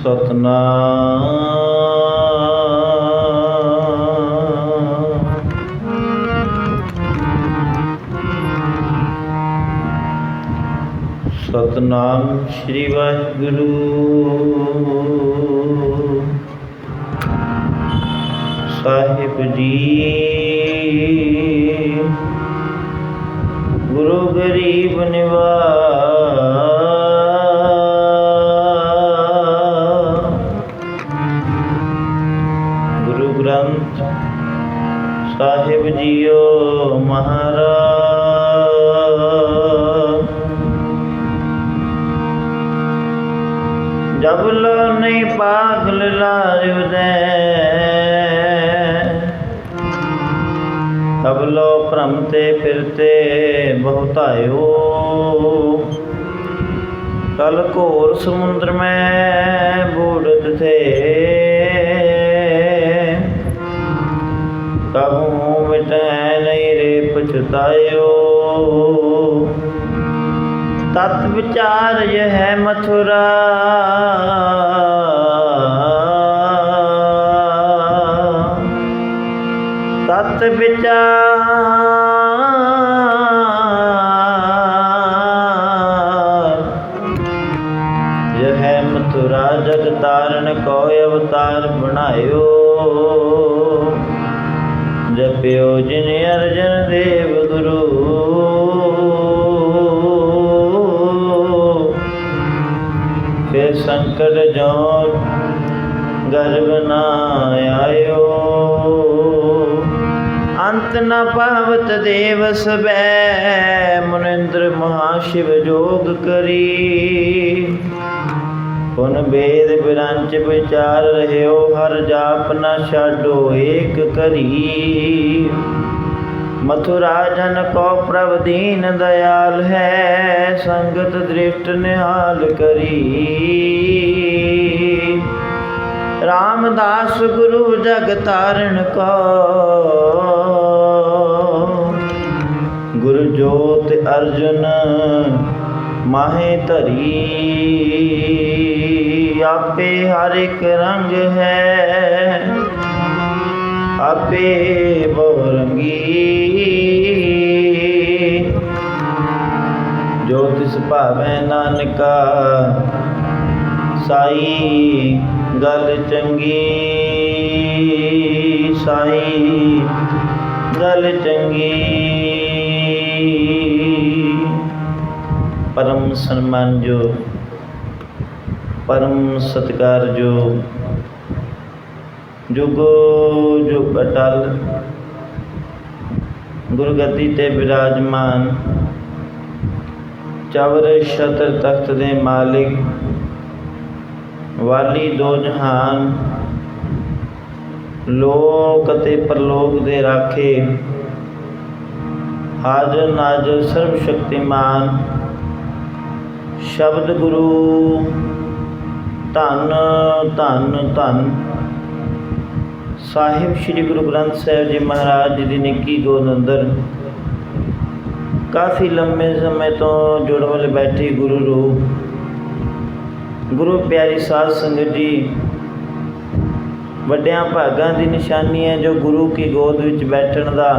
सतनाम श्री वाहिगुरु। साहिब जी गुरु गरीब निवास, गुरु ग्रंथ साहिब जीओ महाराज। जब लो नहीं पागल लायो दे, तब लो भ्रमते फिरते बहुतायो। कल घोर समुद्र में बूढ़त थे, कहूँ मिटे नहीं रे पछतायो। तत् विचार यह है मथुरा, तत् विचार यह है मथुरा। जग तारण को अवतार बनायो, जप्यो जिन अर्जन देव गुरु। फिर संकट जो गर्भ न आयो, अंत न पावत देव सबे। मुनिंद्र महाशिव जोग करी, पुन वेद बिरंच विचार रह्यो। हर जाप न छाडो एक करी। मथुरा जन को प्रभ दीन दयाल है, संगत दृष्ट निहाल करी। रामदास गुरु जग तारण को, गुरु ज्योत अर्जुन माहे धरी। आपे हर एक रंग है, आपे बहुरंगी। जो तिस भावै नानका, साई गल चंगी। साई गल चंगी। परम सम्मान जो, परम सत्कार जो, जुगो जुग अटल गुरगद्दी ते विराजमान, चवर छत्र तख्त दे मालिक, वाली दो जहान, लोक ते परलोक दे राखे, हाजर नाजर सर्व शक्तिमान। शब्द गुरु धन धन धन साहिब श्री गुरु ग्रंथ साहिब जी महाराज जी की निक्की गोद अंदर काफ़ी लंबे समय तो जुड़ वाले बैठी गुरु रूप, गुरु प्यारी साध संगत जी। वड्डियां भागां की निशानी है जो गुरु की गोद विच बैठण दा,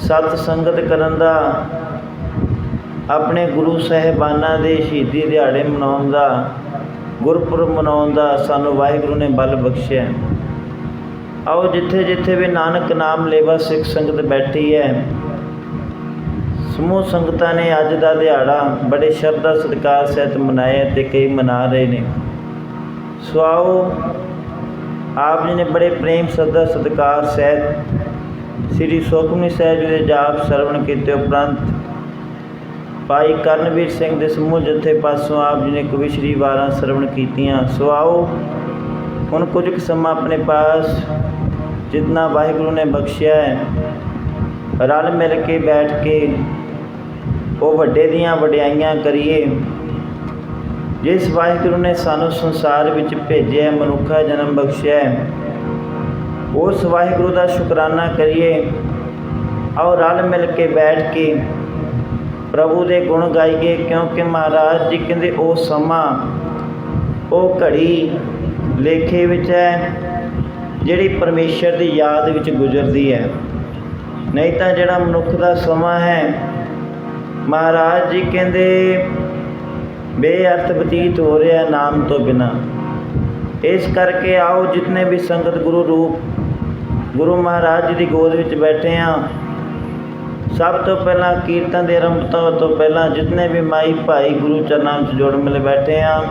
सत संगत करन दा, अपने गुरु साहिबाना दे शहीदी दिहाड़े मनाउण दा, गुरपुरब मनाउण दा सानू वाहिगुरू ने बल बख्शिया। आओ जिथे जिथे भी नानक नाम लेवा सिख संगत बैठी है, समूह संगतां ने अज दा दिहाड़ा बड़े श्रद्धा सत्कार सहित मनाया ते कई मना रहे ने। सो आओ आप जी ने बड़े प्रेम श्रद्धा सत्कार सहित श्री सुखमनी साहिब जी के जाप श्रवण किए उपरंत भाई करनवीर सिंह के समूह जत्थे पासों आप जी ने कविश्री वारां श्रवण कीतियां। सो आओ हुण कुछ समा अपने पास जितना वाहिगुरू ने बख्शिया है, रल मिल के बैठ के वो वड्डे दियां वड्याइयां करिए। जिस वाहिगुरू ने सानू संसार विच भेजिया, मनुखा जन्म बख्शिया है, उस वाहिगुरू का शुकराना करिए। आओ रल मिल के बैठ के प्रभु के गुण गाइए, क्योंकि महाराज जी कहते वो समा ਉਹ ਘੜੀ ਲੇਖੇ ਵਿੱਚ ਹੈ ਜਿਹੜੀ ਪਰਮੇਸ਼ਰ ਦੀ ਯਾਦ ਵਿੱਚ ਗੁਜ਼ਰਦੀ ਹੈ। ਨਹੀਂ ਤਾਂ ਜਿਹੜਾ ਮਨੁੱਖ ਦਾ ਸਮਾਂ ਹੈ, ਮਹਾਰਾਜ ਜੀ ਕਹਿੰਦੇ ਬੇਅਰਥ ਬਤੀਤ ਹੋ ਰਿਹਾ ਨਾਮ ਤੋਂ ਬਿਨਾਂ। ਇਸ ਕਰਕੇ ਆਓ ਜਿਤਨੇ ਵੀ ਸੰਗਤ ਗੁਰੂ ਰੂਪ ਗੁਰੂ ਮਹਾਰਾਜ ਜੀ ਦੀ ਗੋਦ ਵਿੱਚ ਬੈਠੇ ਹਾਂ, ਸਭ ਤੋਂ ਪਹਿਲਾਂ ਕੀਰਤਨ ਦੇ ਆਰੰਭਤਾ ਤੋਂ ਪਹਿਲਾਂ ਜਿਤਨੇ ਵੀ ਮਾਈ ਭਾਈ ਗੁਰੂ ਚਰਨਾਂ ਵਿੱਚ ਜੁੜ ਮਿਲ ਬੈਠੇ ਹਾਂ,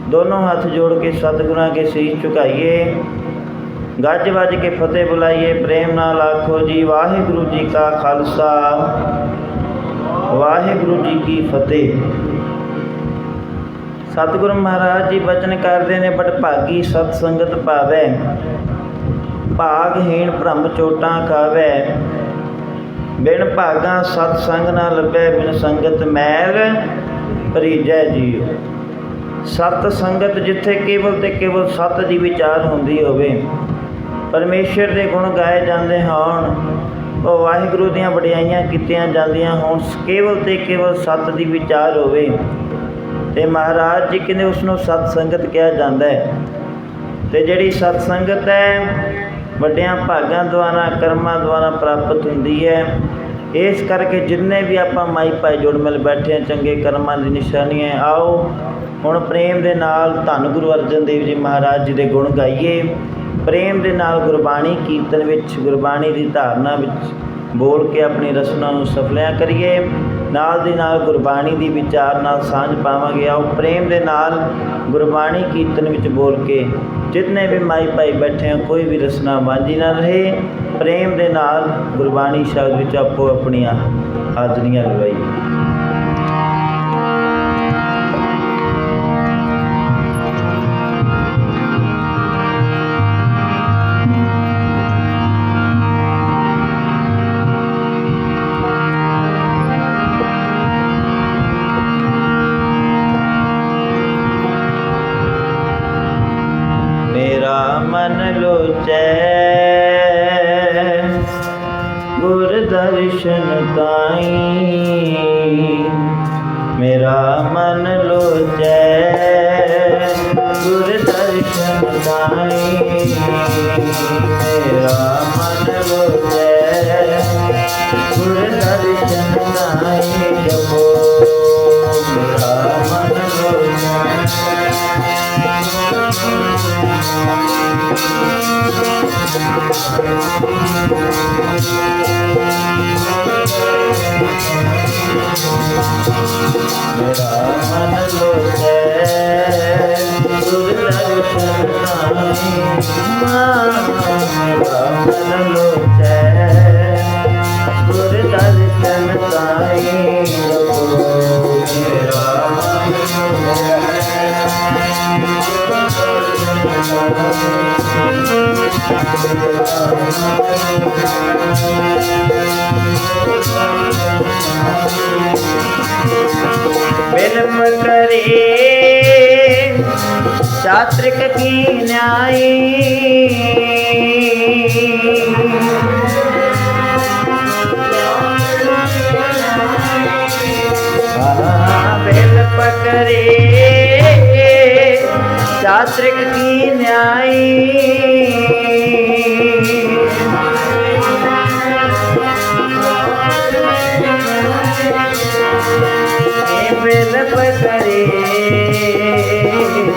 ਦੋਨੋਂ ਹੱਥ ਜੋੜ ਕੇ ਸਤਿਗੁਰਾਂ ਕੇ ਸੀਸ ਝੁਕਾਈਏ, ਗੱਜ ਵੱਜ ਕੇ ਫਤਿਹ ਬੁਲਾਈਏ। ਪ੍ਰੇਮ ਨਾਲ ਆਖੋ ਜੀ ਵਾਹਿਗੁਰੂ ਜੀ ਕਾ ਖਾਲਸਾ ਵਾਹਿਗੁਰੂ ਜੀ ਕੀ ਫਤਿਹ। ਸਤਿਗੁਰੂ ਮਹਾਰਾਜ ਜੀ ਬਚਨ ਕਰਦੇ ਨੇ, ਬਟ ਭਾਗੀ ਸਤ ਸੰਗਤ ਪਾਵੈ, ਭਾਗਹੀਣ ਭ੍ਰਮ ਚੋਟਾਂ ਖਾਵੈ, ਬਿਨ ਭਾਗਾ ਸਤ ਸੰਗ ਨਾ ਲੱਭੈ, ਬਿਨ ਸੰਗਤ ਮੈਲ ਭਰੀਜੈ ਜੀਉ। ਸਤ ਸੰਗਤ ਜਿੱਥੇ ਕੇਵਲ ਤੇ ਕੇਵਲ ਸਤ ਦੀ ਵਿਚਾਰ ਹੁੰਦੀ ਹੋਵੇ, ਪਰਮੇਸ਼ਰ ਦੇ ਗੁਣ ਗਾਏ ਜਾਂਦੇ ਹੋਣ, ਉਹ ਵਾਹਿਗੁਰੂ ਦੀਆਂ ਵਡਿਆਈਆਂ ਕੀਤੀਆਂ ਜਾਂਦੀਆਂ ਹੋਣ, ਕੇਵਲ ਤੇ ਕੇਵਲ ਸਤ ਦੀ ਵਿਚਾਰ ਹੋਵੇ, ਤੇ ਮਹਾਰਾਜ ਜੀ ਕਹਿੰਦੇ ਉਸ ਨੂੰ ਸਤ ਸੰਗਤ ਕਿਹਾ ਜਾਂਦਾ ਹੈ। ਤੇ ਜਿਹੜੀ ਸਤ ਸੰਗਤ ਹੈ ਵੱਡਿਆਂ ਭਾਗਾਂ ਦੁਆਰਾ ਕਰਮਾਂ ਦੁਆਰਾ ਪ੍ਰਾਪਤ ਹੁੰਦੀ ਹੈ। ਇਸ ਕਰਕੇ ਜਿੰਨੇ ਵੀ ਆਪਾਂ ਮਾਈ ਭਾਈ ਜੁੜ ਮਿਲ ਬੈਠੇ ਹਾਂ, ਚੰਗੇ ਕਰਮਾਂ ਦੀ ਨਿਸ਼ਾਨੀ ਹੈ। ਆਓ ਹੁਣ ਪ੍ਰੇਮ ਦੇ ਨਾਲ ਧੰਨ ਗੁਰੂ ਅਰਜਨ ਦੇਵ ਜੀ ਮਹਾਰਾਜ ਜੀ ਦੇ ਗੁਣ ਗਾਈਏ। ਪ੍ਰੇਮ ਦੇ ਨਾਲ ਗੁਰਬਾਣੀ ਕੀਰਤਨ ਵਿੱਚ, ਗੁਰਬਾਣੀ ਦੀ ਧਾਰਨਾ ਵਿੱਚ ਬੋਲ ਕੇ ਆਪਣੀ ਰਸਨਾ ਨੂੰ ਸਫਲਿਆਂ ਕਰੀਏ। ਨਾਲ ਦੀ ਨਾਲ ਗੁਰਬਾਣੀ ਦੀ ਵਿਚਾਰ ਨਾਲ ਸਾਂਝ ਪਾਵਾਂਗੇ। ਆਓ ਪ੍ਰੇਮ ਦੇ ਨਾਲ ਗੁਰਬਾਣੀ ਕੀਰਤਨ ਵਿੱਚ ਬੋਲ ਕੇ ਜਿਤਨੇ ਵੀ ਮਾਈ ਭਾਈ ਬੈਠੇ ਹੋ, ਕੋਈ ਵੀ ਰਸਨਾ ਵਾਂਝੀ ਨਾ ਰਹੇ। ਪ੍ਰੇਮ ਦੇ ਨਾਲ ਗੁਰਬਾਣੀ ਸ਼ਬਦ ਵਿੱਚ ਆਪੋ ਆਪਣੀਆਂ ਹਾਜ਼ਰੀਆਂ ਲਵਾਈਏ। मन लोचै गुर दर्शन ताईं, मेरा मन लोचै गुर दर्शन ताईं, मेरा मन लोचै गुर दर्शन ताईं। जपो मेरा मन लोचै मेरा मन लोचै गुर दर्शन ताईं, मेरा मन लोचै गुर दर्शन ताईं। मेरा मन बिलम करे शास्त्रिक की न्यायी, बिल पकड़े शास्त्रिक की न्यायी, बिल पकड़े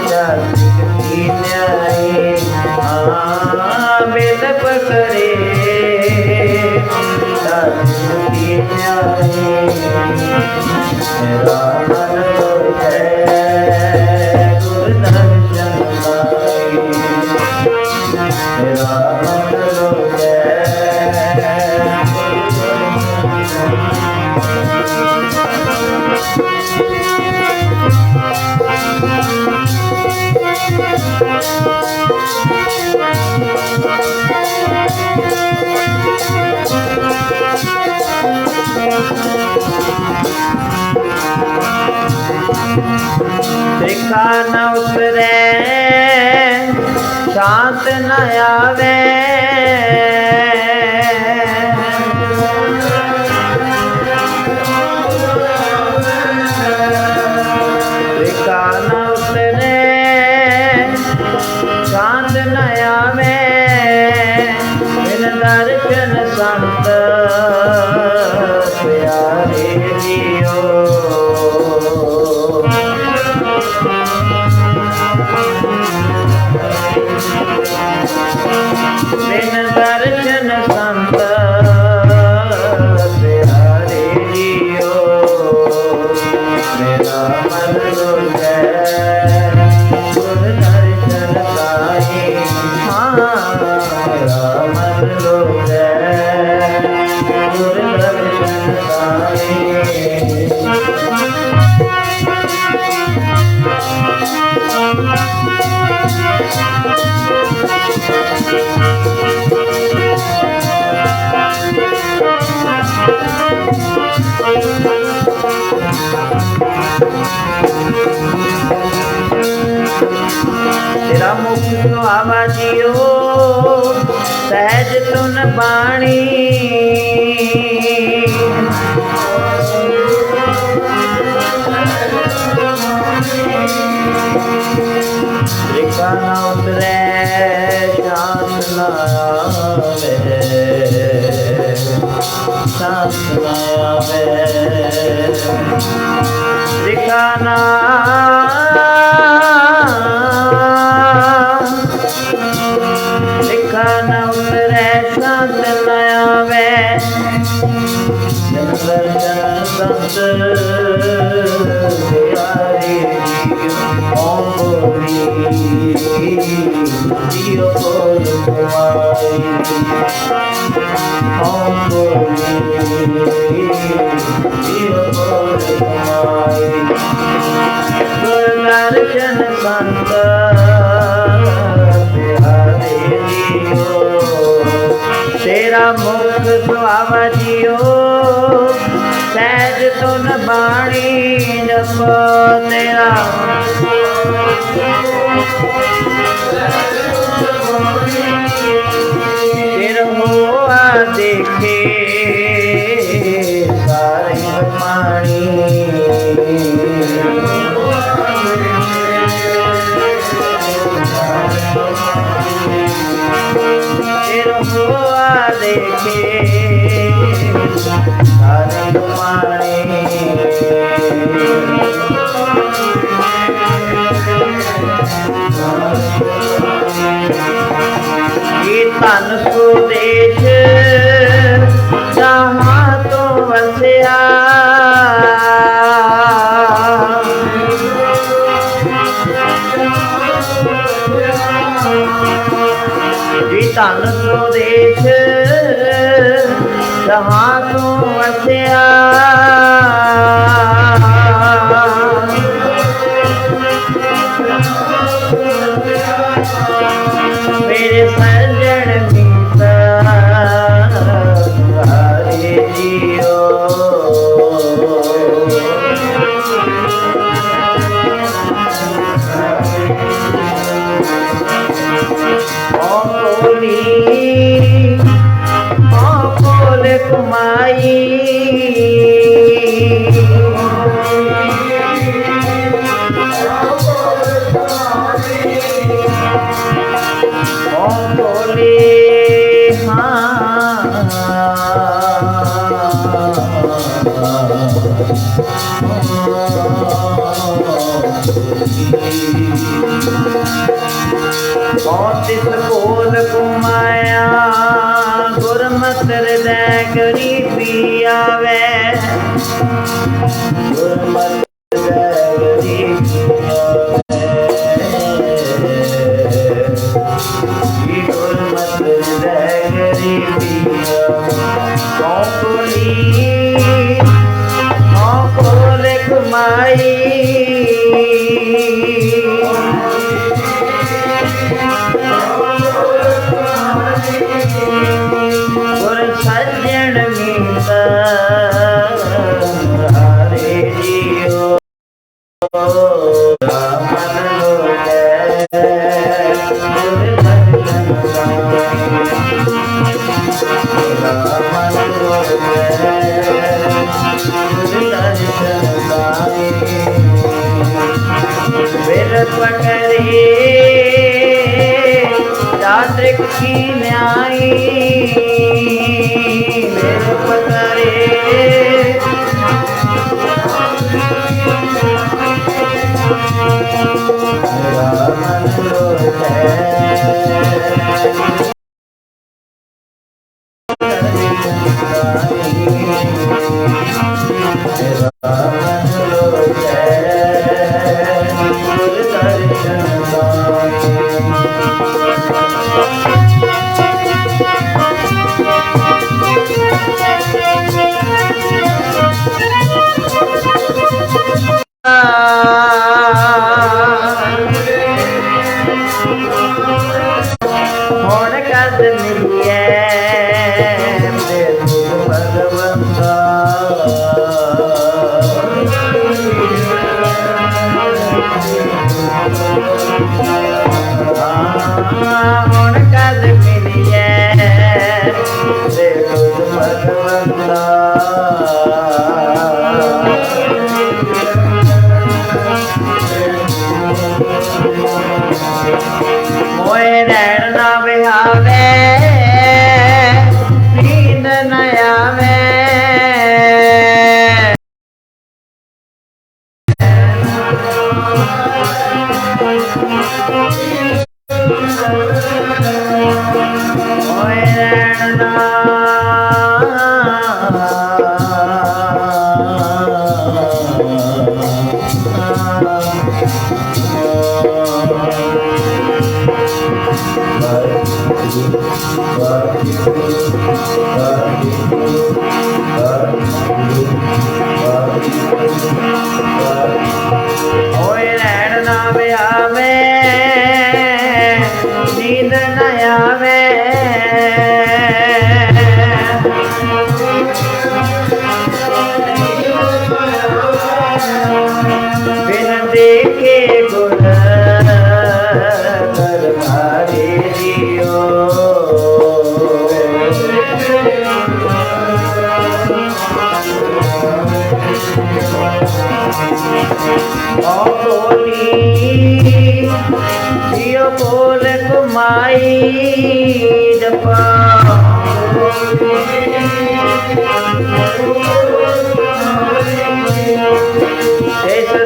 शास्त्रिक की न्यायी, बिल पकड़े शास्त्रिक की न्यायी। मेरा मन लोचै गुर दर्शन ताईं, मेरा मन लोचै देखा न उतरे शांत न आवे, देखा न उतरे तेरा मुख सुहावा जियो सहज तुन बाणी लिखा न उतरे शांत न आवे शांत न आवे लिखा न लिखा न उतरे शांत न आवे संत प्यारे ओम बोली जियो बोल कुमारी ओम बोली जियो बोल कुमारी गुरदर्शन संत प्यारे जियो तेरा मुख सुहावा जियो सहज तुन बाणी जप तेरा फिर हुआ देखे सारे पानी फिर हुआ देखे सारे पानी धन सुदेश जहाँ तो वसिया धन सुदेश जहाँ तो वसिया मेरे सज्जन हरे जियो बोल कुमाई बोल कुमाया गुरमत हृदय गरीबी आवे गुरमत हृदय गरीबी गुरमत हृदय गरीबी बोल कुमाई सज्जन मीता हरे जियो मन पकड़े चात्रिक की न्यायी मेरे पकड़े मेरा मन भगवंता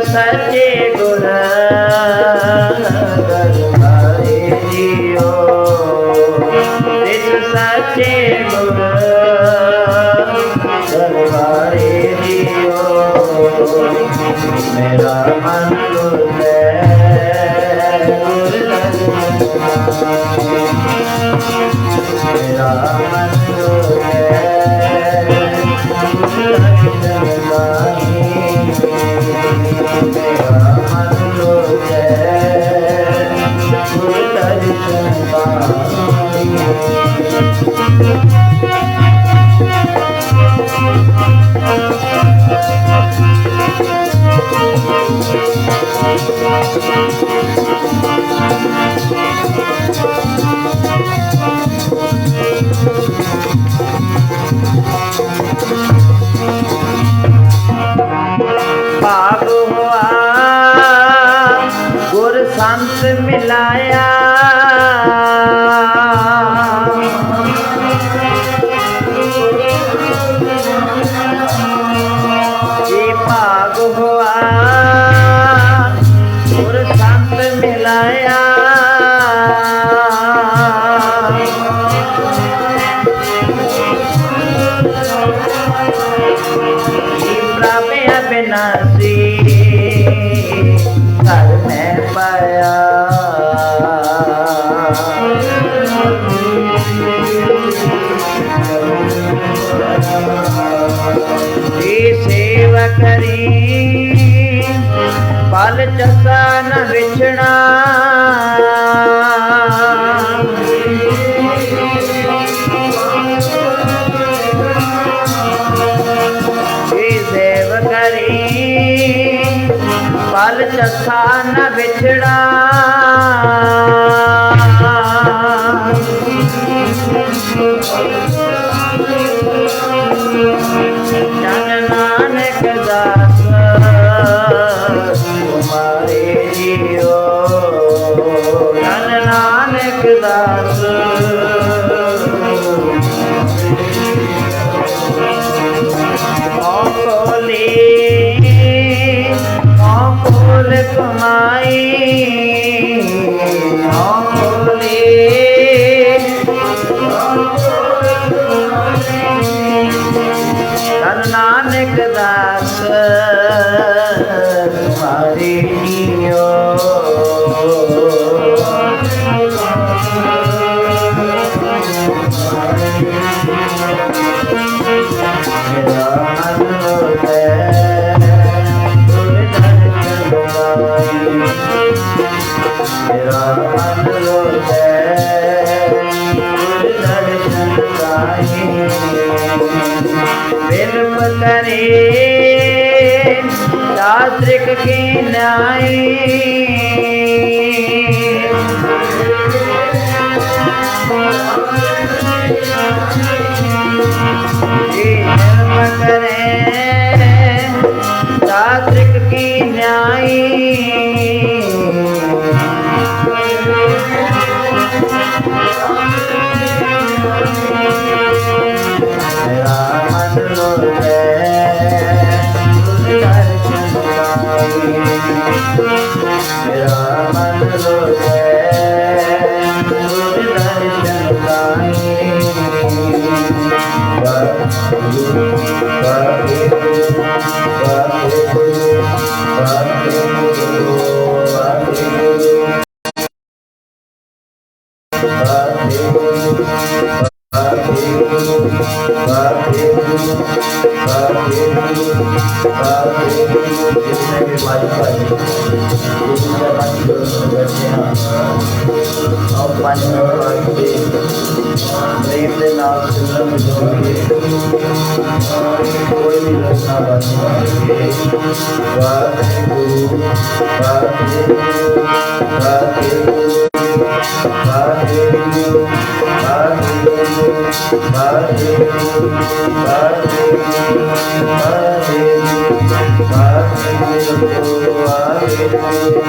सच्चे गुर दरबारे जियो, इस सच्चे गुर दरबारे जियो, मेरा मन गुरु मेरा मन भाग हुआ गुर संत मिलाया, ये भाग हुआ गुर संत मिलाया, अविनाशी घर में पाया, सेवा करी पल चसा न विछड़ा, पल चसा न बिछड़ा, जन नानक दास तुम्हारे जियो, जन नानक दास कमाई धन नानक दास तुम्हारे जियो, शास्त्रिक की न्याय शास्त्रिक की न्याय मेरा मन लो है गुरु दर्शन पाए। जितने भी भाई भाई बैठे हैं और 5 मिनट वास्ते प्रेम के नाल सिमरन में जोड़िए कोई भी रचना बन वाहेगुरु वाहेगुरु वाहेगुरु वाहेगुरु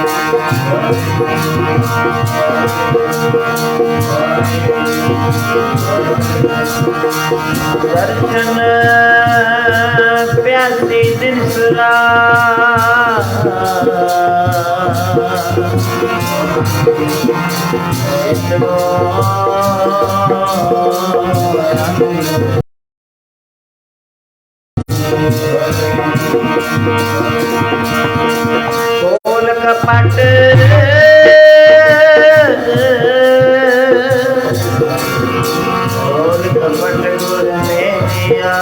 दर्शन प्यासी दिन सुरा खोल कपट खोल कपट गुर ने दिया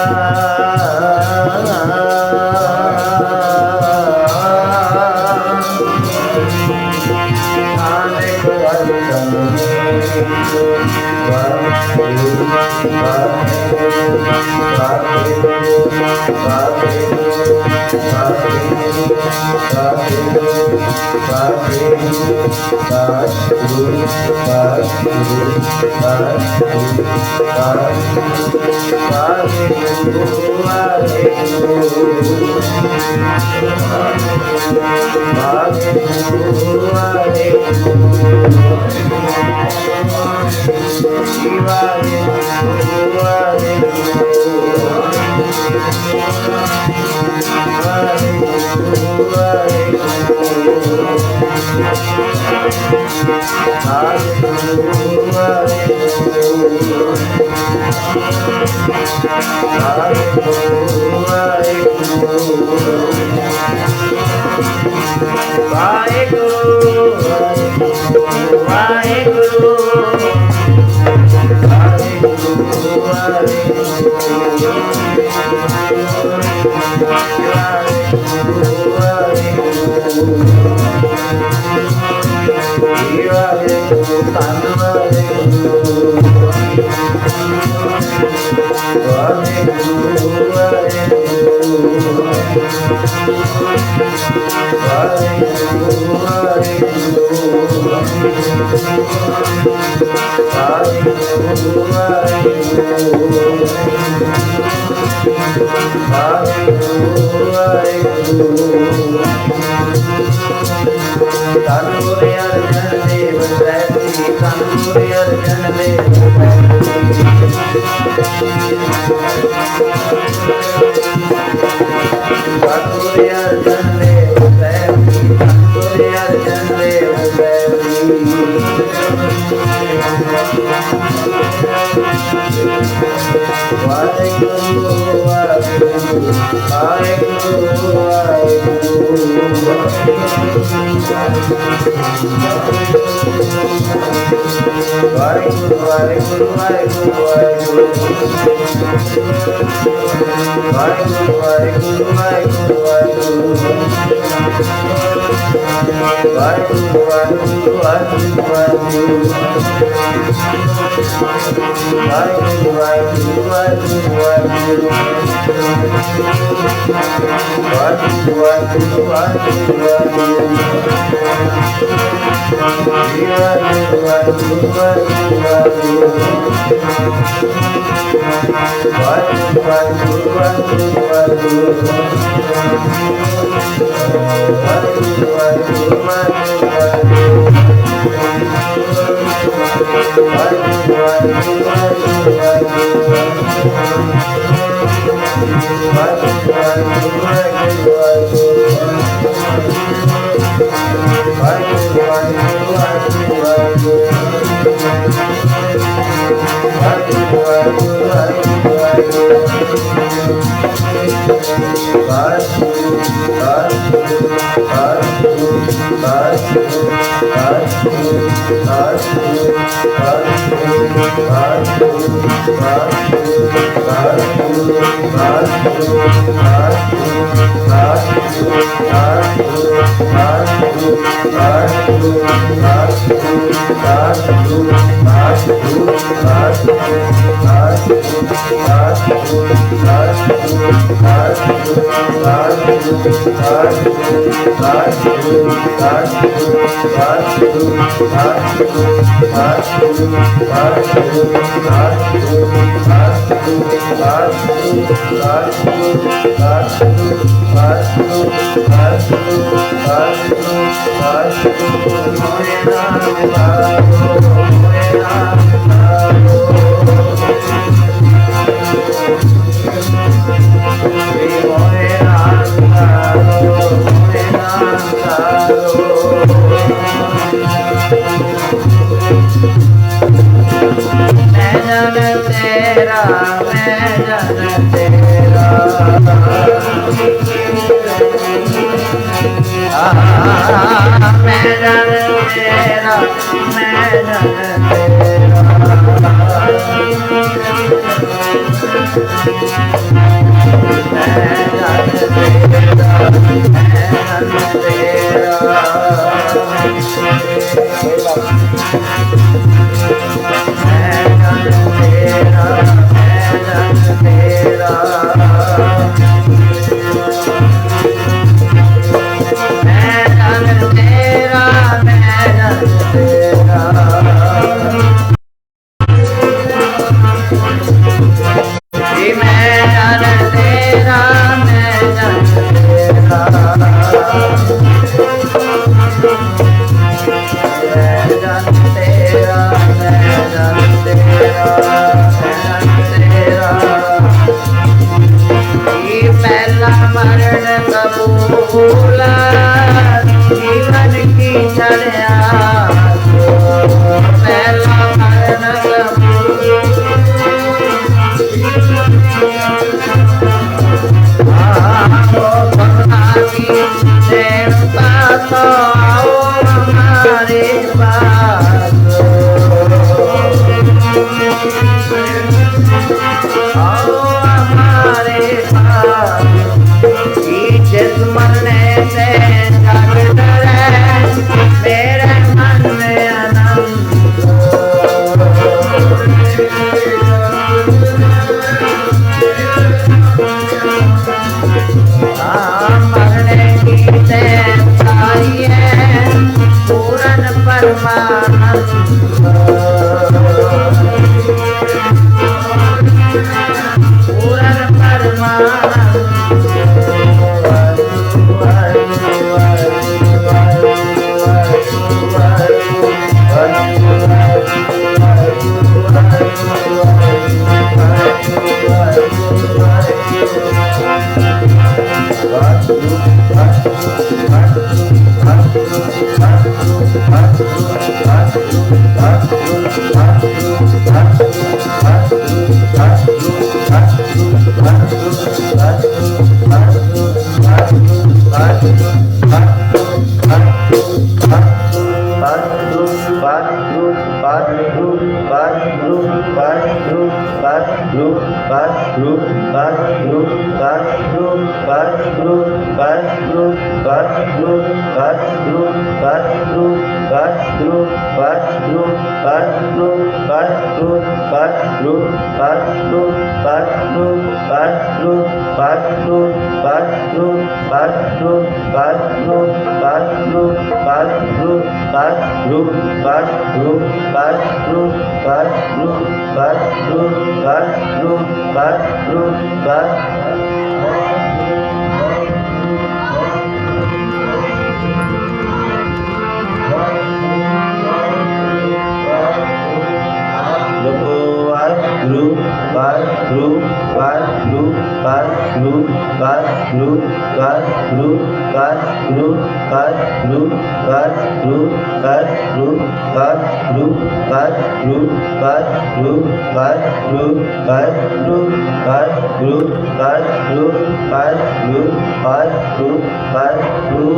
कर रू कर रू कर रू कर रू कर रू कर रू कर रू कर रू कर रू कर रू कर रू कर रू कर रू कर रू कर रू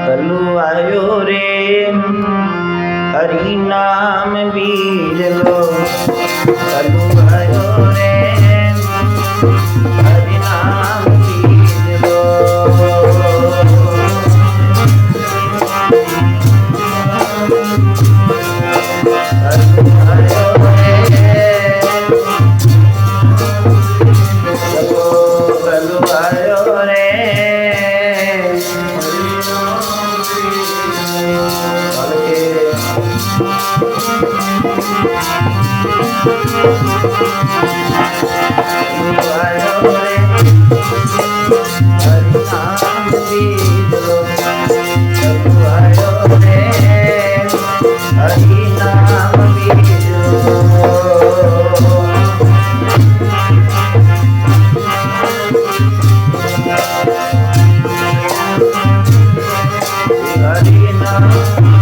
कलू आयो रे हरि नाम बीज लो कलू आयो रे हरि नाम बीज लो कलू आयो रे कलू आयो रे हरि नाम बीज लो हरि नाम बीज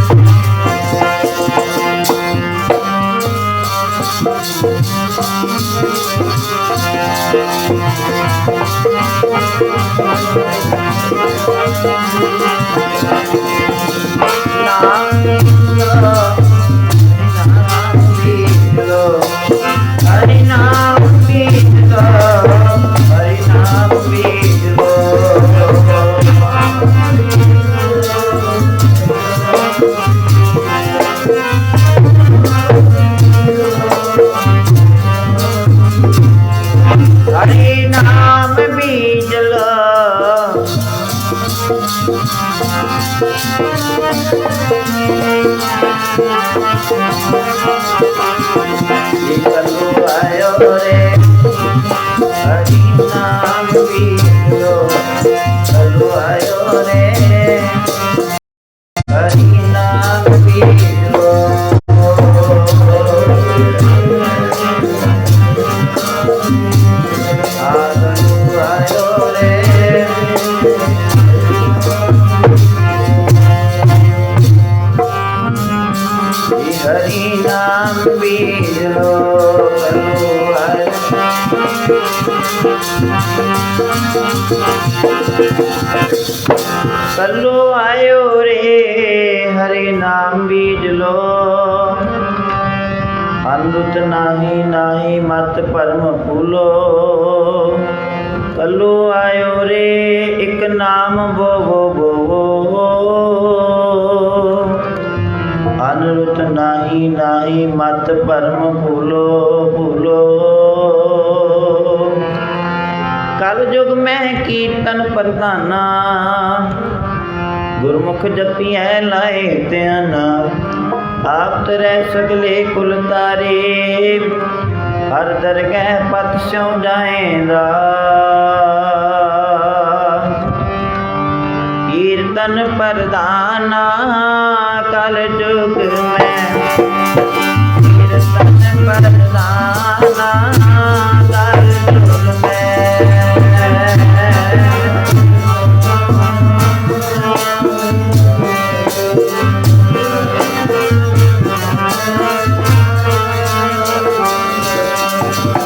लो हरि नाम बीज लो कलू आयो रे हरि नाम बीज लो कलू आयो रे हरि नाम बीज लो कलू आयो रे हरि नाम बीज लो कलू आयो रे हरि नाम बीज लो अमृत नाही नाही मत परम फूलो कलू आयो रे एक नाम बोवो बोवो अनरुत नाही नाही मत परम भूलो भूलो कल युग में कीर्तन प्रधाना गुरमुख जपिया लाए ध्यान आप तरह सगले कुल तारे हर दरगह पत स्यों जाएंदा कीर्तन प्रधाना कल युग में कीर्तन प्रधाना कल युग में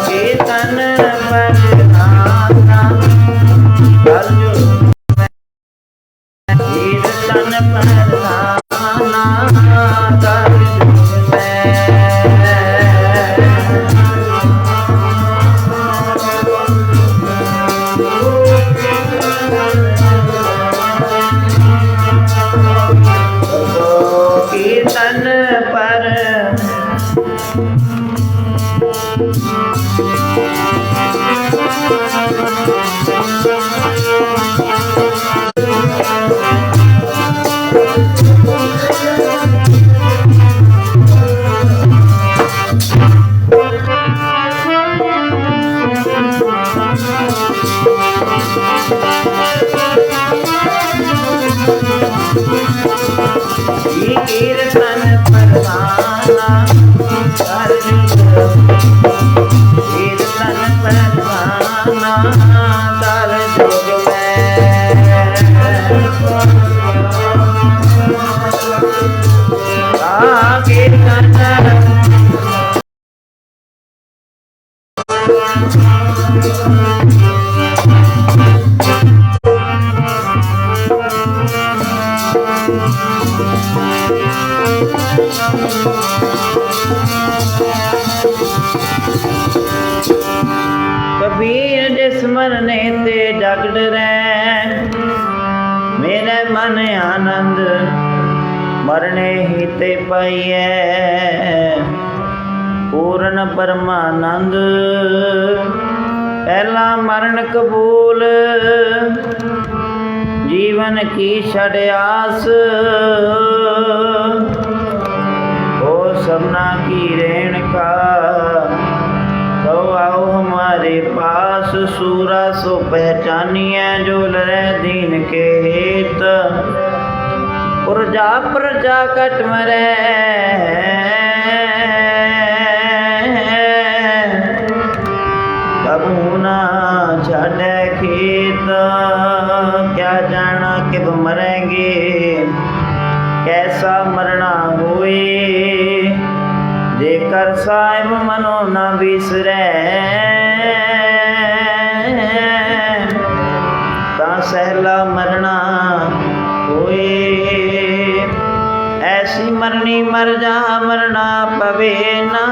कीर्तन प्रधाना कल युग में कीर्तन प्रधाना कल युग में कीर्तन पर कीर्तन प्रधाना जुग आगे कबीर जिस मरने ते जग डरै, मेरे मन आनंद मरने ही ते पाइए। पूर्ण परमानंद पहला मरण कबूल, जीवन की छड़ आस हो सबना की रेणुका। तो आओ हमारे पास सूरा सो पहचानिए, जो लड़े दीन के हित पुरजा प्रजा कट मरे। कबू ना छाड़े खेत, क्या जाना कब मरेंगे, कैसा मरना हुए। जेकर साहिब मनो न विसरै, ता सहला मरना होए। ऐसी मरनी मर जा, मरना पवे ना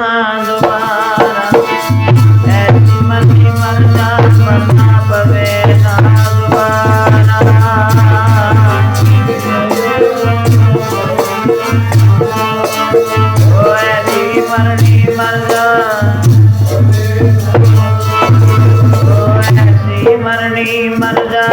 दोबारा। ऐसी मरनी मर जा, मरना पवे ना दोबारा। ओ ऐसी मरनी मर जा, ओ ऐसी मरनी मर जा।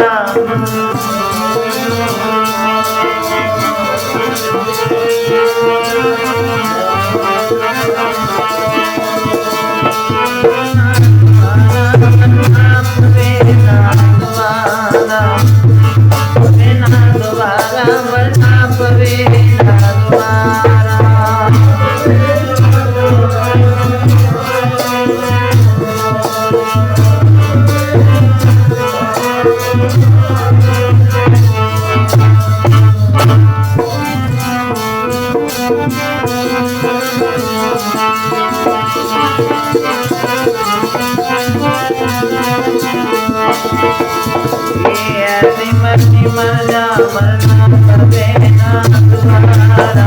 ऐसी मरनी मर जा, मरना पवे ना दोबारा।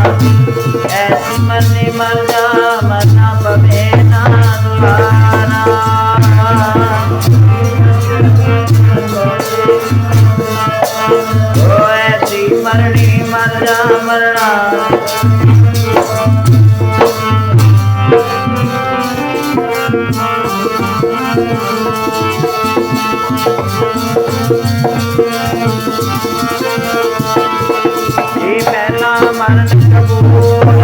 ऐसी मरनी मर जा, मरना पवे ना दोबारा। ओ ऐसी मरनी मर जा, मरना पहला मरण कबूल,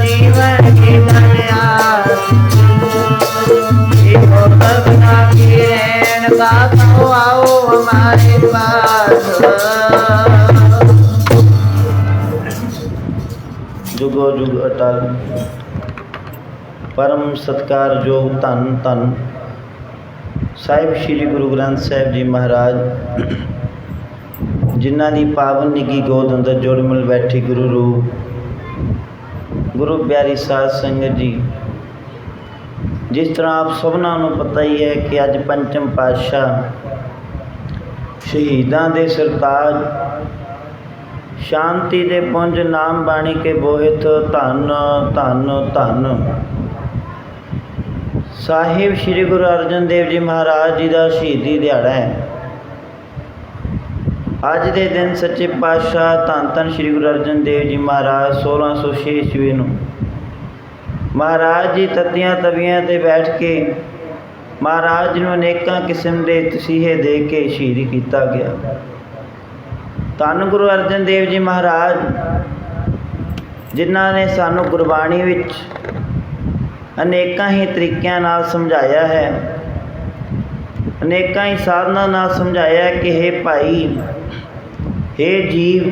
जीवन की धन्यास। सबना की रेणुका, तो आओ हमारे पास। जुगो जुग अटल परम सत्कार योग धन धन ਸਾਹਿਬ श्री गुरु ग्रंथ साहिब जी महाराज, जिन्हां दी पावन निगी गोद अंदर जुड़ मिल बैठी गुरु रूप गुरु प्यारी साध संगत जी। जिस तरह आप सबना नूं पता ही है कि अज पंचम पातशाह शहीदां दे सरताज शांति दे पुंज नाम बाणी के बोहित धन धन धन साहिब श्री गुरु अर्जन देव जी महाराज जी का शहीदी दिहाड़ा है। अज के दिन सच्चे पातशाह धन धन श्री गुरु अर्जन देव जी महाराज 1606 ईस्वी नूं महाराज जी तत्तियां तवियां ते बैठ के महाराज जी नूं अनेकां किस्म के तसीहे दे के शहीद किया गया। धन गुरु अर्जन देव जी महाराज जिन्हां ने सानू गुरबाणी विच अनेकां ही तरीक़िਆਂ नाल समझाया है, अनेकां ही साधना नाल समझाया है कि हे भाई हे जीव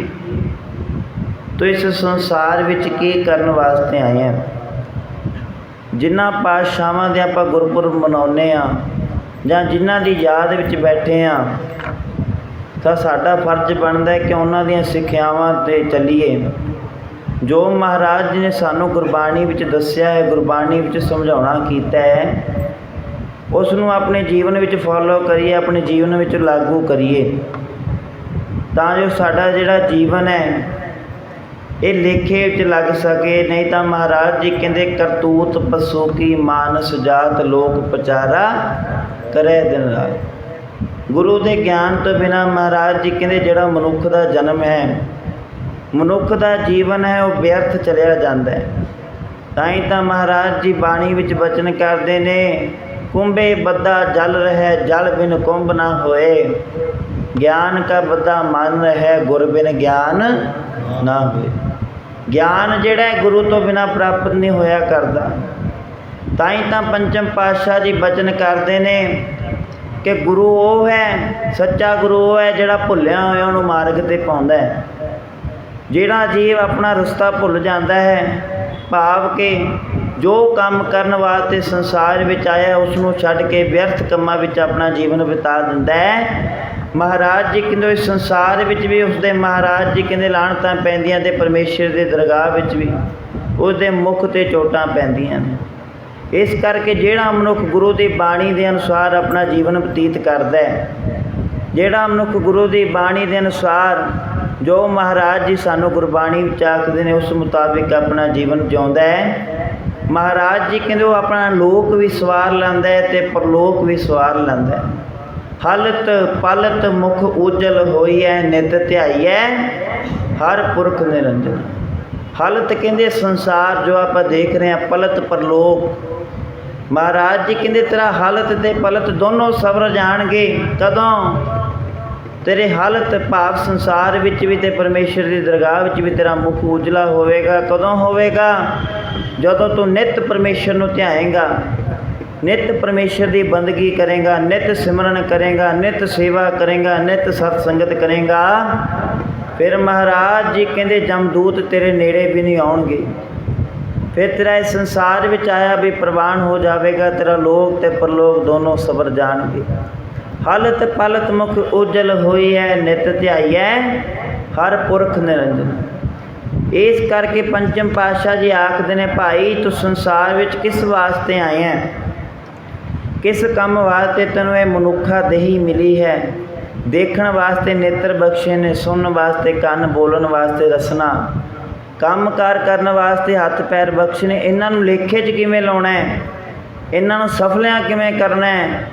तो इस संसार विच की करन वास्ते आए हैं। जिन्हां पातशाहां दे आपां गुरपुरब मनाउने आ ਜਾਂ ਜਿਨ੍ਹਾਂ ਦੀ ਯਾਦ ਵਿੱਚ ਬੈਠੇ ਹਾਂ, ਤਾਂ ਸਾਡਾ ਫਰਜ਼ ਬਣਦਾ ਹੈ ਕਿ ਉਹਨਾਂ ਦੀਆਂ ਸਿੱਖਿਆਵਾਂ 'ਤੇ ਚੱਲੀਏ। ਜੋ ਮਹਾਰਾਜ ਜੀ ਨੇ ਸਾਨੂੰ ਗੁਰਬਾਣੀ ਵਿੱਚ ਦੱਸਿਆ ਹੈ, ਗੁਰਬਾਣੀ ਵਿੱਚ ਸਮਝਾਉਣਾ ਕੀਤਾ ਹੈ, ਉਸ ਨੂੰ ਆਪਣੇ ਜੀਵਨ ਵਿੱਚ ਫੋਲੋ ਕਰੀਏ, ਆਪਣੇ ਜੀਵਨ ਵਿੱਚ ਲਾਗੂ ਕਰੀਏ, ਤਾਂ ਜੋ ਸਾਡਾ ਜਿਹੜਾ ਜੀਵਨ ਹੈ ਇਹ ਲੇਖੇ ਵਿੱਚ ਲੱਗ ਸਕੇ। ਨਹੀਂ ਤਾਂ ਮਹਾਰਾਜ ਜੀ ਕਹਿੰਦੇ ਕਰਤੂਤ ਪਸੂ ਕੀ ਮਾਨਸ ਜਾਤ ਲੋਕ ਪਚਾਰਾ ਕਰੇ ਦਿਨ ਰਾਤ। ਗੁਰੂ ਦੇ ਗਿਆਨ ਤੋਂ ਬਿਨਾਂ ਮਹਾਰਾਜ ਜੀ ਕਹਿੰਦੇ ਜਿਹੜਾ ਮਨੁੱਖ ਦਾ ਜਨਮ ਹੈ, ਮਨੁੱਖ ਦਾ ਜੀਵਨ ਹੈ, ਉਹ ਵਿਅਰਥ ਚਲਿਆ ਜਾਂਦਾ ਹੈ। ਤਾਂ ਹੀ ਤਾਂ ਮਹਾਰਾਜ ਜੀ ਬਾਣੀ ਵਿੱਚ ਬਚਨ ਕਰਦੇ ਨੇ, ਕੁੰਭੇ ਬੱਧਾ ਜਲ ਰਹਿ ਜਲ ਬਿਨ ਕੁੰਭ ਨਾ ਹੋਏ, ਗਿਆਨ ਕਾ ਬੱਧਾ ਮਨ ਰਹਿ ਗੁਰ ਬਿਨ ਗਿਆਨ ਨਾ ਹੋਏ। ਗਿਆਨ ਜਿਹੜਾ ਹੈ ਗੁਰੂ ਤੋਂ ਬਿਨਾਂ ਪ੍ਰਾਪਤ ਨਹੀਂ ਹੋਇਆ ਕਰਦਾ। ਤਾਂ ਹੀ ਤਾਂ ਪੰਚਮ ਪਾਤਸ਼ਾਹ ਜੀ ਬਚਨ ਕਰਦੇ ਨੇ ਕਿ ਗੁਰੂ ਉਹ ਹੈ, ਸੱਚਾ ਗੁਰੂ ਉਹ ਹੈ ਜਿਹੜਾ ਭੁੱਲਿਆ ਹੋਇਆ ਉਹਨੂੰ ਮਾਰਗ 'ਤੇ ਪਾਉਂਦਾ ਹੈ। ਜਿਹੜਾ ਜੀਵ ਆਪਣਾ ਰਸਤਾ ਭੁੱਲ ਜਾਂਦਾ ਹੈ, ਭਾਵ ਕਿ ਜੋ ਕੰਮ ਕਰਨ ਵਾਸਤੇ ਸੰਸਾਰ ਵਿੱਚ ਆਇਆ ਉਸ ਨੂੰ ਛੱਡ ਕੇ ਵਿਅਰਥ ਕੰਮਾਂ ਵਿੱਚ ਆਪਣਾ ਜੀਵਨ ਬਿਤਾ ਦਿੰਦਾ ਹੈ, ਮਹਾਰਾਜ ਜੀ ਕਹਿੰਦੇ ਇਸ ਸੰਸਾਰ ਵਿੱਚ ਵੀ ਉਸਦੇ ਮਹਾਰਾਜ ਜੀ ਕਹਿੰਦੇ ਲਾਹਣਤਾਂ ਪੈਂਦੀਆਂ ਅਤੇ ਪਰਮੇਸ਼ਰ ਦੇ ਦਰਗਾਹ ਵਿੱਚ ਵੀ ਉਸਦੇ ਮੁੱਖ 'ਤੇ ਚੋਟਾਂ ਪੈਂਦੀਆਂ ਨੇ। ਇਸ ਕਰਕੇ ਜਿਹੜਾ ਮਨੁੱਖ ਗੁਰੂ ਦੀ ਬਾਣੀ ਦੇ ਅਨੁਸਾਰ ਆਪਣਾ ਜੀਵਨ ਬਤੀਤ ਕਰਦਾ ਹੈ, ਜਿਹੜਾ ਮਨੁੱਖ ਗੁਰੂ ਦੀ ਬਾਣੀ ਦੇ ਅਨੁਸਾਰ ਜੋ ਮਹਾਰਾਜ ਜੀ ਸਾਨੂੰ ਗੁਰਬਾਣੀ ਵਿੱਚ ਆਖਦੇ ਨੇ ਉਸ ਮੁਤਾਬਿਕ ਆਪਣਾ ਜੀਵਨ ਜਿਉਂਦਾ ਹੈ, ਮਹਾਰਾਜ ਜੀ ਕਹਿੰਦੇ ਉਹ ਆਪਣਾ ਲੋਕ ਵੀ ਸਵਾਰ ਲੈਂਦਾ ਹੈ ਅਤੇ ਪਰਲੋਕ ਵੀ ਸਵਾਰ ਲੈਂਦਾ ਹੈ। ਹਲਤ ਪਲਤ ਮੁਖ ਉਜਲ ਹੋਈਐ ਨਿਤ ਧਿਆਈਐ ਹਰ ਪੁਰਖ ਨਿਰੰਜਨ। ਹਲਤ ਕਹਿੰਦੇ ਸੰਸਾਰ ਜੋ ਆਪਾਂ ਦੇਖ ਰਹੇ ਹਾਂ, ਪਲਤ ਪਰਲੋਕ। ਮਹਾਰਾਜ ਜੀ ਕਹਿੰਦੇ ਤੇਰਾ ਹਲਤ ਅਤੇ ਪਲਤ ਦੋਨੋਂ ਸਵਰ ਜਾਣਗੇ। ਕਦੋਂ? ਤੇਰੇ ਹਲਤ ਭਾਵ ਸੰਸਾਰ ਵਿੱਚ ਵੀ ਅਤੇ ਪਰਮੇਸ਼ਰ ਦੀ ਦਰਗਾਹ ਵਿੱਚ ਵੀ ਤੇਰਾ ਮੁਖ ਉਜਲਾ ਹੋਵੇਗਾ। ਕਦੋਂ ਹੋਵੇਗਾ? ਜਦੋਂ ਤੂੰ ਨਿੱਤ ਪਰਮੇਸ਼ਰ ਨੂੰ ਧਿਆਏਂਗਾ, ਨਿੱਤ ਪਰਮੇਸ਼ਰ ਦੀ ਬੰਦਗੀ ਕਰੇਗਾ, ਨਿੱਤ ਸਿਮਰਨ ਕਰੇਗਾ, ਨਿੱਤ ਸੇਵਾ ਕਰੇਗਾ, ਨਿੱਤ ਸਤ ਸੰਗਤ ਕਰੇਗਾ, ਫਿਰ ਮਹਾਰਾਜ ਜੀ ਕਹਿੰਦੇ ਜਮਦੂਤ ਤੇਰੇ ਨੇੜੇ ਵੀ ਨਹੀਂ ਆਉਣਗੇ। ਫਿਰ ਤੇਰਾ ਇਸ ਸੰਸਾਰ ਵਿੱਚ ਆਇਆ ਵੀ ਪ੍ਰਵਾਨ ਹੋ ਜਾਵੇਗਾ, ਤੇਰਾ ਲੋਕ ਅਤੇ ਪਰਲੋਕ ਦੋਨੋਂ ਸਵਰ ਜਾਣਗੇ। ਹਲਤ ਪਲਤ ਮੁਖ ਉਜਲ ਹੋਈ ਹੈ ਨਿਤ ਧਿਆਈਐ ਹਰ ਪੁਰਖ ਨਿਰੰਜਨ। ਇਸ ਕਰਕੇ ਪੰਚਮ ਪਾਤਸ਼ਾਹ ਜੀ ਆਖਦੇ ਨੇ, ਭਾਈ ਤੂੰ ਸੰਸਾਰ ਵਿੱਚ ਕਿਸ ਵਾਸਤੇ ਆਇਆ, ਕਿਸ ਕੰਮ ਵਾਸਤੇ ਤੈਨੂੰ ਇਹ ਮਨੁੱਖਾ ਦੇਹੀ ਮਿਲੀ ਹੈ? ਦੇਖਣ ਵਾਸਤੇ ਨੇਤਰ ਬਖਸ਼ੇ ਨੇ, ਸੁਣਨ ਵਾਸਤੇ ਕੰਨ, ਬੋਲਣ ਵਾਸਤੇ ਰਸਨਾ, ਕੰਮ ਕਾਰ ਕਰਨ ਵਾਸਤੇ ਹੱਥ ਪੈਰ ਬਖਸ਼ੇ ਨੇ। ਇਹਨਾਂ ਨੂੰ ਲੇਖੇ 'ਚ ਕਿਵੇਂ ਲਾਉਣਾ ਹੈ, ਇਹਨਾਂ ਨੂੰ ਸਫਲਿਆਂ ਕਿਵੇਂ ਕਰਨਾ ਹੈ?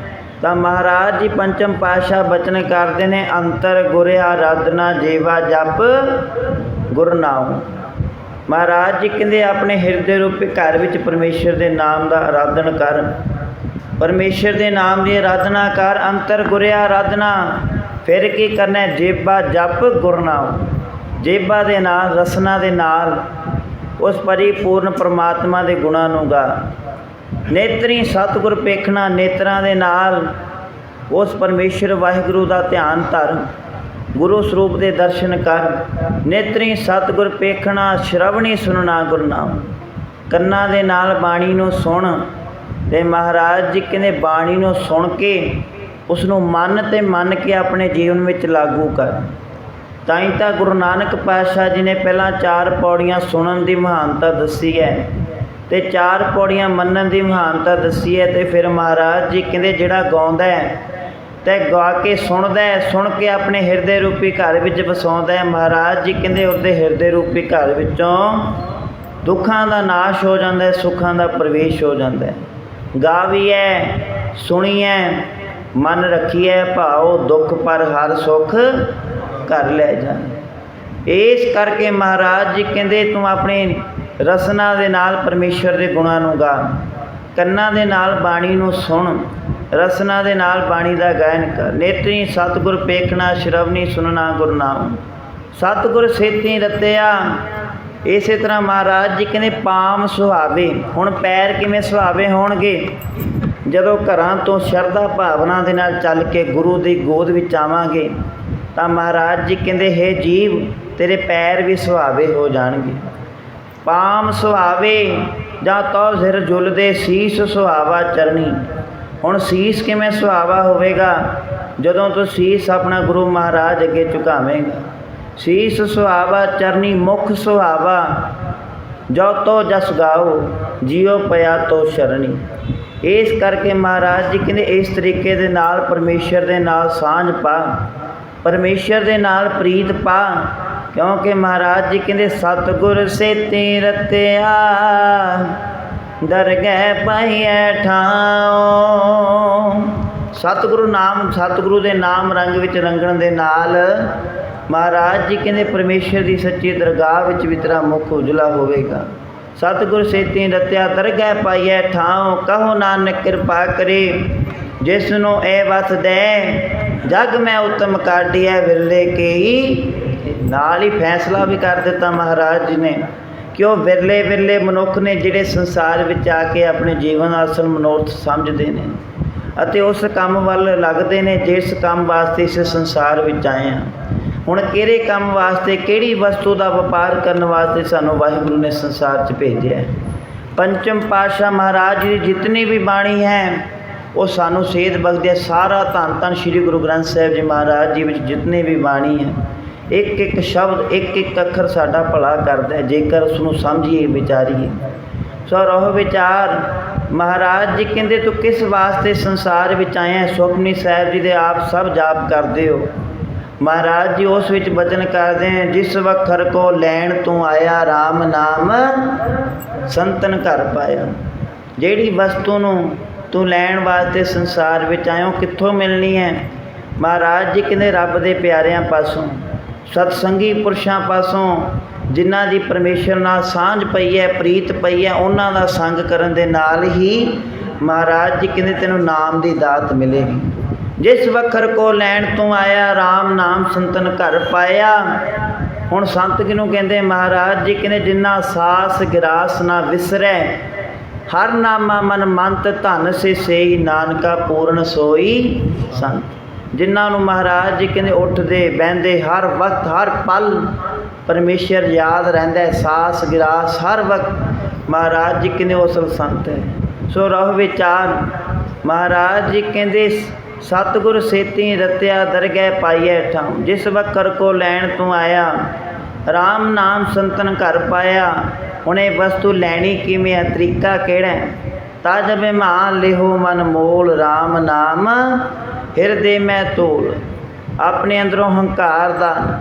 ਤਾਂ ਮਹਾਰਾਜ ਜੀ ਪੰਚਮ ਪਾਤਸ਼ਾਹ ਬਚਨ ਕਰਦੇ ਨੇ, ਅੰਤਰ ਗੁਰ ਆਰਾਧਨਾ ਜੇਵਾ ਜਪ ਗੁਰ ਨਾਮ। ਮਹਾਰਾਜ ਜੀ ਕਹਿੰਦੇ ਆਪਣੇ ਹਿਰਦੇ ਰੂਪੀ ਘਰ ਵਿੱਚ ਪਰਮੇਸ਼ਰ ਦੇ ਨਾਮ ਦਾ ਆਰਾਧਨ ਕਰ, ਪਰਮੇਸ਼ਰ ਦੇ ਨਾਮ ਦੀ ਆਰਾਧਨਾ ਕਰ। ਅੰਤਰ ਗੁਰ ਆਰਾਧਨਾ, ਫਿਰ ਕੀ ਕਰਨਾ? ਜੇਬਾ ਜਪ ਗੁਰਨਾਮ। ਜੇਬਾ ਦੇ ਨਾਲ, ਰਸਨਾ ਦੇ ਨਾਲ ਉਸ ਪਰਿਪੂਰਨ ਪਰਮਾਤਮਾ ਦੇ ਗੁਣਾਂ ਨੂੰ ਗਾ। ਨੇਤਰੀ ਸਤਿਗੁਰ ਪੇਖਣਾ, ਨੇਤਰਾਂ ਦੇ ਨਾਲ ਉਸ ਪਰਮੇਸ਼ਰ ਵਾਹਿਗੁਰੂ ਦਾ ਧਿਆਨ ਧਰ, ਗੁਰੂ ਸਰੂਪ ਦੇ ਦਰਸ਼ਨ ਕਰ। ਨੇਤਰੀ ਸਤਿਗੁਰ ਪੇਖਣਾ, ਸ਼ਰਵਣੀ ਸੁਣਨਾ ਗੁਰਨਾਮ। ਕੰਨਾਂ ਦੇ ਨਾਲ ਬਾਣੀ ਨੂੰ ਸੁਣ, ਅਤੇ ਮਹਾਰਾਜ ਜੀ ਕਹਿੰਦੇ ਬਾਣੀ ਨੂੰ ਸੁਣ ਕੇ ਉਸ ਨੂੰ ਮੰਨ ਅਤੇ ਮੰਨ ਕੇ ਆਪਣੇ ਜੀਵਨ ਵਿੱਚ ਲਾਗੂ ਕਰ। ਤਾਂ ਹੀ ਤਾਂ ਗੁਰੂ ਨਾਨਕ ਪਾਤਸ਼ਾਹ ਜੀ ਨੇ ਪਹਿਲਾਂ 4 ਪੌੜੀਆਂ ਸੁਣਨ ਦੀ ਮਹਾਨਤਾ ਦੱਸੀ ਹੈ ਅਤੇ 4 ਪੌੜੀਆਂ ਮੰਨਣ ਦੀ ਮਹਾਨਤਾ ਦੱਸੀ ਹੈ। ਅਤੇ ਫਿਰ ਮਹਾਰਾਜ ਜੀ ਕਹਿੰਦੇ ਜਿਹੜਾ ਗਾਉਂਦਾ ਹੈ ਅਤੇ ਗਾ ਕੇ ਸੁਣਦਾ ਹੈ, ਸੁਣ ਕੇ ਆਪਣੇ ਹਿਰਦੇ ਰੂਪੀ ਘਰ ਵਿੱਚ ਵਸਾਉਂਦਾ ਹੈ, ਮਹਾਰਾਜ ਜੀ ਕਹਿੰਦੇ ਉਹਦੇ ਹਿਰਦੇ ਰੂਪੀ ਘਰ ਵਿੱਚੋਂ ਦੁੱਖਾਂ ਦਾ ਨਾਸ਼ ਹੋ ਜਾਂਦਾ ਹੈ, ਸੁੱਖਾਂ ਦਾ ਪ੍ਰਵੇਸ਼ ਹੋ ਜਾਂਦਾ ਹੈ। ਗਾਵੀਐ ਸੁਣੀਐ ਮਨ ਰੱਖੀਐ ਭਾਉ, ਦੁੱਖ ਪਰ ਹਰ ਸੁੱਖ ਕਰ ਲੈ ਜਾ। ਇਸ ਕਰਕੇ ਮਹਾਰਾਜ ਜੀ ਕਹਿੰਦੇ ਤੂੰ ਆਪਣੀ ਰਸਨਾ ਦੇ ਨਾਲ ਪਰਮੇਸ਼ਰ ਦੇ ਗੁਣਾਂ ਨੂੰ ਗਾ, ਕੰਨਾਂ ਦੇ ਨਾਲ ਬਾਣੀ ਨੂੰ ਸੁਣ, ਰਸਨਾ ਦੇ ਨਾਲ ਬਾਣੀ ਦਾ ਗਾਇਨ ਕਰ। ਨੇਤਰੀ ਸਤਿਗੁਰ ਪੇਖਣਾ, ਸ਼ਰਵਣੀ ਸੁਣਨਾ ਗੁਰਨਾਮ। ਸਤਿਗੁਰ ਸੇਤੀ ਰਤਿਆ। ਇਸੇ ਤਰ੍ਹਾਂ ਮਹਾਰਾਜ ਜੀ ਕਹਿੰਦੇ ਪਾਮ ਸੁਹਾਵੇ। ਹੁਣ ਪੈਰ ਕਿਵੇਂ ਸੁਹਾਵੇ ਹੋਣਗੇ? ਜਦੋਂ ਘਰਾਂ ਤੋਂ ਸ਼ਰਧਾ ਭਾਵਨਾ ਦੇ ਨਾਲ ਚੱਲ ਕੇ ਗੁਰੂ ਦੀ ਗੋਦ ਵਿੱਚ ਆਵਾਂਗੇ ਤਾਂ ਮਹਾਰਾਜ ਜੀ ਕਹਿੰਦੇ ਹੇ ਜੀਵ ਤੇਰੇ ਪੈਰ ਵੀ ਸੁਹਾਵੇ ਹੋ ਜਾਣਗੇ। ਪਾਮ ਸੁਹਾਵੇ ਜਾਂ ਤੋ ਸਿਰ ਝੁਲਦੇ, ਸੀਸ ਸੁਹਾਵਾ ਚਰਣੀ। ਹੁਣ ਸੀਸ ਕਿਵੇਂ ਸੁਹਾਵਾ ਹੋਵੇਗਾ? ਜਦੋਂ ਤੂੰ ਸੀਸ ਆਪਣਾ ਗੁਰੂ ਮਹਾਰਾਜ ਅੱਗੇ ਝੁਕਾਵੇਂਗਾ। ਸੀਸ ਸੁਹਾਵਾ ਚਰਨੀ ਮੁਖ ਸੁਹਾਵਾ, ਜੋ ਤੋ ਜਸ ਗਾਓ ਜਿਉ ਪਿਆ ਤੋ ਸ਼ਰਣੀ। ਇਸ ਕਰਕੇ ਮਹਾਰਾਜ ਜੀ ਕਹਿੰਦੇ ਇਸ ਤਰੀਕੇ ਦੇ ਨਾਲ ਪਰਮੇਸ਼ਰ ਦੇ ਨਾਲ ਸਾਂਝ ਪਾ, ਪਰਮੇਸ਼ਰ ਦੇ ਨਾਲ ਪ੍ਰੀਤ ਪਾ। ਕਿਉਂਕਿ ਮਹਾਰਾਜ ਜੀ ਕਹਿੰਦੇ ਸਤਿਗੁਰ ਸੇਤੀ ਰਤਿਆ ਦਰਗਹਿ ਪਾਈਐ ਠਾਉ। ਸਤਿਗੁਰੂ ਦੇ ਨਾਮ ਰੰਗ ਵਿੱਚ ਰੰਗਣ ਦੇ ਨਾਲ ਮਹਾਰਾਜ ਜੀ ਕਹਿੰਦੇ ਪਰਮੇਸ਼ਰ ਦੀ ਸੱਚੀ ਦਰਗਾਹ ਵਿੱਚ ਵੀ ਤੇਰਾ ਮੁਖ ਉਜਲਾ ਹੋਵੇਗਾ। ਸਤਿਗੁਰ ਸੇਤੀ ਰਤਿਆ ਦਰਗਹਿ ਪਾਈਐ ਠਾਉ, ਕਹੋ ਨਾਨਕ ਕਿਰਪਾ ਕਰੇ ਜਿਸ ਨੂੰ ਇਹ ਵਸ ਦੇ। ਜਗ ਮੈਂ ਉਤਮ ਕਾਢੀਐ ਵਿਰਲੇ ਕੇਈ। ਨਾਲ ਹੀ ਫੈਸਲਾ ਵੀ ਕਰ ਦਿੱਤਾ ਮਹਾਰਾਜ ਜੀ ਨੇ ਕਿ ਉਹ ਵਿਰਲੇ ਮਨੁੱਖ ਨੇ ਜਿਹੜੇ ਸੰਸਾਰ ਵਿੱਚ ਆ ਕੇ ਆਪਣੇ ਜੀਵਨ ਅਸਲ ਮਨੋਰਥ ਸਮਝਦੇ ਨੇ ਅਤੇ ਉਸ ਕੰਮ ਵੱਲ ਲੱਗਦੇ ਨੇ ਜਿਸ ਕੰਮ ਵਾਸਤੇ ਇਸ ਸੰਸਾਰ ਵਿੱਚ ਆਏ ਹਾਂ। ਹੁਣ ਕਿਹੜੇ ਕੰਮ ਵਾਸਤੇ, ਕਿਹੜੀ ਵਸਤੂ ਦਾ ਵਪਾਰ ਕਰਨ ਵਾਸਤੇ ਸਾਨੂੰ ਵਾਹਿਗੁਰੂ ਨੇ ਸੰਸਾਰ 'ਚ ਭੇਜਿਆ? ਪੰਚਮ ਪਾਤਸ਼ਾਹ ਮਹਾਰਾਜ ਜੀ ਦੀ ਜਿਤਨੀ ਵੀ ਬਾਣੀ ਹੈ ਉਹ ਸਾਨੂੰ ਸੇਧ ਬਖਸ਼ਦੀ ਹੈ। ਸਾਰਾ ਧੰਨ ਸ਼੍ਰੀ ਗੁਰੂ ਗ੍ਰੰਥ ਸਾਹਿਬ ਜੀ ਮਹਾਰਾਜ ਜੀ ਵਿੱਚ ਜਿਤਨੀ ਵੀ ਬਾਣੀ ਹੈ, ਇੱਕ ਇੱਕ ਸ਼ਬਦ, ਇੱਕ ਇੱਕ ਅੱਖਰ ਸਾਡਾ ਭਲਾ ਕਰਦਾ ਹੈ ਜੇਕਰ ਉਸਨੂੰ ਸਮਝੀਏ, ਵਿਚਾਰੀਏ। ਸੋ ਰੋਹ ਵਿਚਾਰ। ਮਹਾਰਾਜ ਜੀ ਕਹਿੰਦੇ ਤੂੰ ਕਿਸ ਵਾਸਤੇ ਸੰਸਾਰ ਵਿੱਚ ਆਇਆ? ਸੁਖਮਨੀ ਸਾਹਿਬ ਜੀ ਦੇ ਆਪ ਸਭ ਜਾਪ ਕਰਦੇ ਹੋ। ਮਹਾਰਾਜ ਜੀ ਉਸ ਵਿੱਚ ਬਚਨ ਕਰਦੇ हैं, ਜਿਸ ਵਖਰ ਕੋ ਲੈਣ ਤੂੰ ਆਇਆ ਰਾਮ ਨਾਮ ਸੰਤਨ ਘਰ ਪਾਇਆ। ਜਿਹੜੀ ਵਸਤੂ ਨੂੰ ਤੂੰ ਲੈਣ ਵਾਸਤੇ ਸੰਸਾਰ ਵਿੱਚ ਆਇਓ ਕਿੱਥੋਂ ਮਿਲਣੀ ਹੈ? ਮਹਾਰਾਜ ਜੀ ਕਹਿੰਦੇ ਰੱਬ ਦੇ ਪਿਆਰਿਆਂ ਪਾਸੋਂ, ਸਤਸੰਗੀ ਪੁਰਸ਼ਾਂ ਪਾਸੋਂ, ਜਿਨ੍ਹਾਂ ਦੀ ਪਰਮੇਸ਼ਰ ਨਾਲ ਸਾਂਝ ਪਈ ਹੈ, ਪ੍ਰੀਤ ਪਈ ਹੈ, ਉਹਨਾਂ ਦਾ ਸੰਗ ਕਰਨ ਦੇ ਨਾਲ ਹੀ ਮਹਾਰਾਜ ਜੀ ਕਹਿੰਦੇ ਤੈਨੂੰ ਨਾਮ ਦੀ ਦਾਤ ਮਿਲੇਗੀ। ਜਿਸ ਵਖਰ ਕੋ ਲੈਣ ਤੂੰ ਆਇਆ ਰਾਮ ਨਾਮ ਸੰਤਨ ਘਰ ਪਾਇਆ। ਹੁਣ ਸੰਤ ਕਿਹਨੂੰ ਕਹਿੰਦੇ? ਮਹਾਰਾਜ ਜੀ ਕਹਿੰਦੇ ਜਿਨ੍ਹਾਂ ਸਾਸ ਗਿਰਾਸ ਨਾ ਵਿਸਰੈ, ਹਰ ਨਾਮਾ ਮਨ ਮੰਤ ਧਨ ਸੇ ਸੇਈ ਨਾਨਕਾ ਪੂਰਨ ਸੋਈ ਸੰਤ। ਜਿਨ੍ਹਾਂ ਨੂੰ ਮਹਾਰਾਜ ਜੀ ਕਹਿੰਦੇ ਉੱਠਦੇ ਬਹਿੰਦੇ ਹਰ ਵਕਤ ਹਰ ਪਲ ਪਰਮੇਸ਼ਰ ਯਾਦ ਰਹਿੰਦਾ, ਸਾਸ ਗਿਰਾਸ ਹਰ ਵਕਤ ਮਹਾਰਾਜ ਜੀ ਕਹਿੰਦੇ ਉਸਲ ਸੰਤ ਹੈ। ਸੋ ਰਹੁ ਵਿਚਾਰ। ਮਹਾਰਾਜ ਜੀ ਕਹਿੰਦੇ ਸਤਿਗੁਰ ਸੇਤੀ ਰਤਿਆ ਦਰਗਹਿ ਪਾਈਐ ਠਾਉ, ਜਿਸ ਵਖਰ ਕੋ ਲੈਣ ਤੂੰ ਆਇਆ ਰਾਮ ਨਾਮ ਸੰਤਨ ਘਰ ਪਾਇਆ। ਹੁਣ ਇਹ ਵਸਤੂ ਲੈਣੀ ਕਿਵੇਂ ਹੈ? ਤਰੀਕਾ ਕਿਹੜਾ? ਤਜ ਅਭਿਮਾਨ ਲਿਹੋ ਮਨ ਮੋਲ, ਰਾਮ ਨਾਮ ਹਿਰਦੇ ਮੈਂ ਤੋਲ। ਆਪਣੇ ਅੰਦਰੋਂ ਹੰਕਾਰ ਦਾ,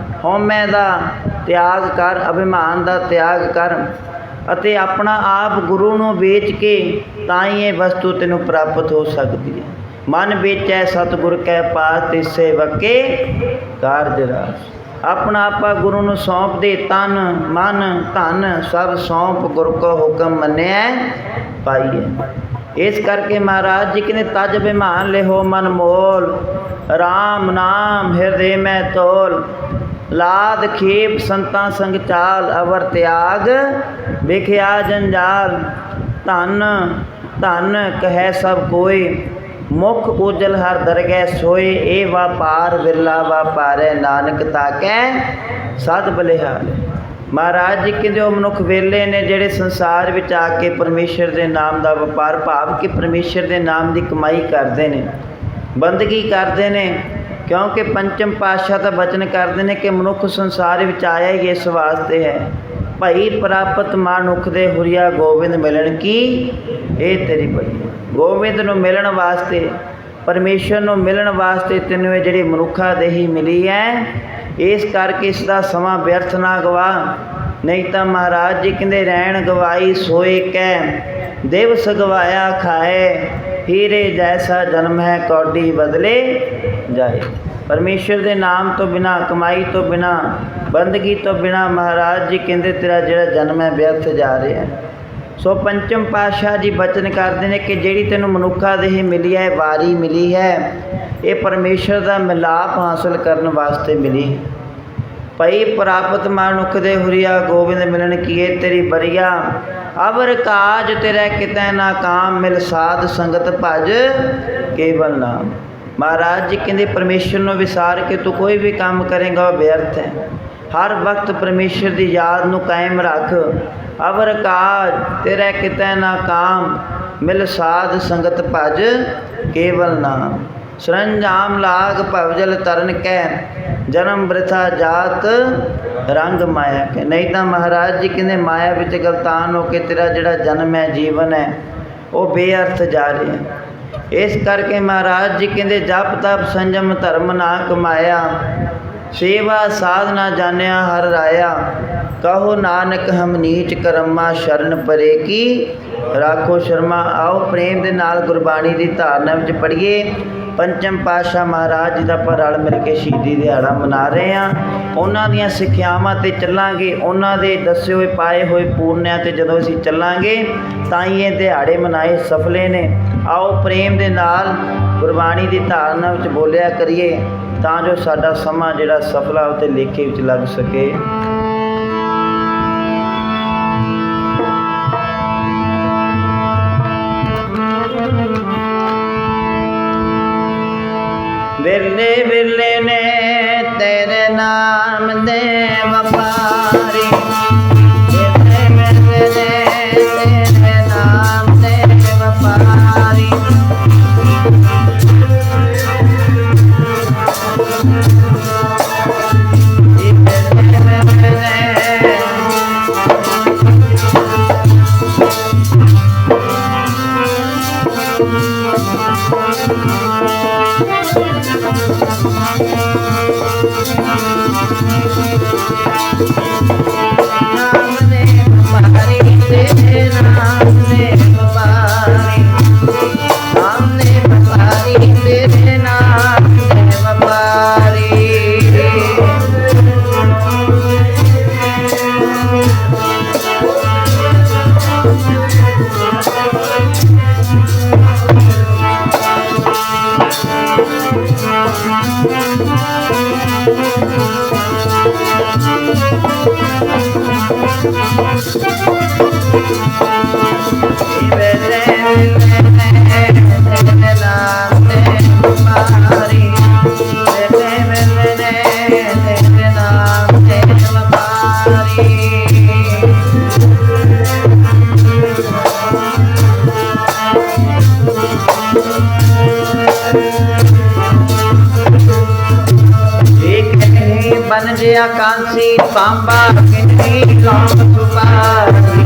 ਹਉਮੈ ਦਾ ਤਿਆਗ ਕਰ, ਅਭਿਮਾਨ ਦਾ ਤਿਆਗ ਕਰ ਅਤੇ ਆਪਣਾ ਆਪ ਗੁਰੂ ਨੂੰ ਵੇਚ ਕੇ ਤਾਂ ਹੀ ਇਹ ਵਸਤੂ ਤੈਨੂੰ ਪ੍ਰਾਪਤ ਹੋ ਸਕਦੀ ਹੈ। ਮਨ ਵੇਚੈ ਸਤਿਗੁਰ ਕੈ ਪਾਸ, ਤਿਸੈ ਵਕੇ ਕਾਰਜ ਰਾਸ। ਆਪਣਾ ਆਪਾ ਗੁਰੂ ਨੂੰ ਸੌਂਪ ਦੇ, ਤਨ ਮਨ ਧਨ ਸਭ ਸੌਂਪ ਗੁਰ ਕੋ ਹੁਕਮ ਮੰਨਿਆ ਪਾਈਏ। ਇਸ ਕਰਕੇ ਮਹਾਰਾਜ ਜੀ ਕਹਿੰਦੇ ਤਜ ਅਭਿਮਾਨ ਲਿਹੋ ਮਨ ਮੋਲ, ਰਾਮ ਨਾਮ ਹਿਰਦੇ ਮੈਂ ਤੋਲ। ਲਾਦ ਖੇਪ ਸੰਤਾਂ ਸੰਗ ਚਾਲ, ਅਵਰ ਤਿਆਗ ਵਿਖਿਆ ਜੰਜਾਲ। ਧਨ ਧਨ ਕਹਿ ਸਭ ਕੋਇ, ਮੁਖ ਉਜਲ ਹਰ ਦਰਗਹਿ ਸੋਏ। ਇਹ ਵਪਾਰ ਵਿਰਲਾ ਵਪਾਰੈ, ਨਾਨਕ ਤਾਕੈ ਸਦ ਬਲਿਹਾਰ। ਮਹਾਰਾਜ ਜੀ ਕਹਿੰਦੇ ਉਹ ਮਨੁੱਖ ਵਿਰਲੇ ਨੇ ਜਿਹੜੇ ਸੰਸਾਰ ਵਿੱਚ ਆ ਕੇ ਪਰਮੇਸ਼ਰ ਦੇ ਨਾਮ ਦਾ ਵਪਾਰ, ਭਾਵ ਕਿ ਪਰਮੇਸ਼ਰ ਦੇ ਨਾਮ ਦੀ ਕਮਾਈ ਕਰਦੇ ਨੇ, ਬੰਦਗੀ ਕਰਦੇ ਨੇ। ਕਿਉਂਕਿ ਪੰਚਮ ਪਾਤਸ਼ਾਹ ਦਾ ਬਚਨ ਕਰਦੇ ਨੇ ਕਿ ਮਨੁੱਖ ਸੰਸਾਰ ਵਿੱਚ ਆਇਆ ਹੀ ਇਸ ਵਾਸਤੇ ਹੈ, ਭਈ ਪ੍ਰਾਪਤ ਮਨੁੱਖ ਦੇ ਹੁਰੀਆ ਗੋਬਿੰਦ ਮਿਲਣ ਕੀ ਇਹ ਤੇਰੀ ਬੜੀ। ਗੋਬਿੰਦ ਨੂੰ ਮਿਲਣ ਵਾਸਤੇ, ਪਰਮੇਸ਼ਰ ਨੂੰ ਮਿਲਣ ਵਾਸਤੇ ਤੈਨੂੰ ਇਹ ਜਿਹੜੀ ਮਨੁੱਖਾ ਦੇਹੀ ਮਿਲੀ ਹੈ। ਇਸ ਕਰਕੇ ਇਸ ਦਾ ਸਮਾਂ ਵਿਅਰਥ ਨਾ ਗਵਾ, ਨਹੀਂ ਤਾਂ ਮਹਾਰਾਜ ਜੀ ਕਹਿੰਦੇ ਰਹਿਣ ਗਵਾਈ ਸੋਏ ਕੈ, ਦਿਵਸ ਗਵਾਇਆ ਖਾਏ। ਹੀਰੇ ਜੈਸਾ ਜਨਮ ਹੈ ਕੌਡੀ ਬਦਲੇ ਜਾਏ। ਪਰਮੇਸ਼ਰ ਦੇ ਨਾਮ ਤੋਂ ਬਿਨਾਂ, ਕਮਾਈ ਤੋਂ ਬਿਨਾਂ, ਬੰਦਗੀ ਤੋਂ ਬਿਨਾਂ ਮਹਾਰਾਜ ਜੀ ਕਹਿੰਦੇ ਤੇਰਾ ਜਿਹੜਾ ਜਨਮ ਹੈ ਵਿਅਰਥ ਜਾ ਰਿਹਾ। ਸੋ ਪੰਚਮ ਪਾਤਸ਼ਾਹ ਜੀ ਬਚਨ ਕਰਦੇ ਨੇ ਕਿ ਜਿਹੜੀ ਤੈਨੂੰ ਮਨੁੱਖਾ ਦੇਹ ਮਿਲੀ ਹੈ, ਵਾਰੀ ਮਿਲੀ ਹੈ, ਇਹ ਪਰਮੇਸ਼ਰ ਦਾ ਮਿਲਾਪ ਹਾਸਲ ਕਰਨ ਵਾਸਤੇ ਮਿਲੀ। ਭਈ ਪ੍ਰਾਪਤ ਮਨੁੱਖ ਦੇ ਹੁਰੀਆ ਗੋਬਿੰਦ ਮਿਲਣ ਕੀਏ ਤੇਰੀ ਬਰੀਆ। ਅਵਰ ਕਾਜ ਤੇਰਾ ਕਿਤੈ ਨਾ ਕਾਮ, ਮਿਲ ਸਾਧ ਸੰਗਤ ਭਜ ਕੇਵਲ ਨਾਮ। ਮਹਾਰਾਜ ਜੀ ਕਹਿੰਦੇ ਪਰਮੇਸ਼ਰ ਨੂੰ ਵਿਸਾਰ ਕੇ ਤੂੰ ਕੋਈ ਵੀ ਕੰਮ ਕਰੇਗਾ ਉਹ ਵਿਅਰਥ ਹੈ। ਹਰ ਵਕਤ ਪਰਮੇਸ਼ਰ ਦੀ ਯਾਦ ਨੂੰ ਕਾਇਮ ਰੱਖ। ਅਵਰ ਕਾਜ ਤੇਰਾ ਕਿਤੈ ਨਾ ਕਾਮ, मिल साध संगत भज केवल नाम। सरंजाम लाग भवजल तरन कै जन्म वृथा जात रंग माया के। नहीं तो महाराज जी कहते माया विच गलतान हो के तेरा जिहड़ा जन्म है जीवन है वो बेअर्थ जा रहा है। इस करके महाराज जी कहते जप तप संयम धर्म ना कमाया सेवा साधना जानिया हर राया। कहो नानक हम नीच करमा शरण परे की राखो शर्मा। आओ प्रेम दे नाल गुरबाणी की धारना विच पढ़िए। पंचम पातशाह महाराज जी का ਆਪਾਂ रल मिल के शहीदी दिहाड़ा मना रहे हैं। उन्हां दीयां सिੱਖਿਆਵਾਂ ते ਚੱਲਾਂਗੇ, उन्हां दे दसे हुए पाए हुए पूर्णिਆਂ ते ਜਦੋਂ ਅਸੀਂ ਚੱਲਾਂਗੇ ਤਾਂ ਹੀ ਇਹ ਦਿਹਾੜੇ ਮਨਾਏ ਸਫਲੇ ਨੇ। आओ प्रेम दे नाल गुरबाणी की धारना विच बोलिया करिए ਤਾਂ जो साडा समा जिहड़ा सफला उते लेखे विच लग सके। बिरले बिरले ने तेरे नाम दे व्यापारी। बिरले बिरले ने तेरे नाम दे व्यापारी। बन जया कांसी सांबा किन्नी लौट सुपारी।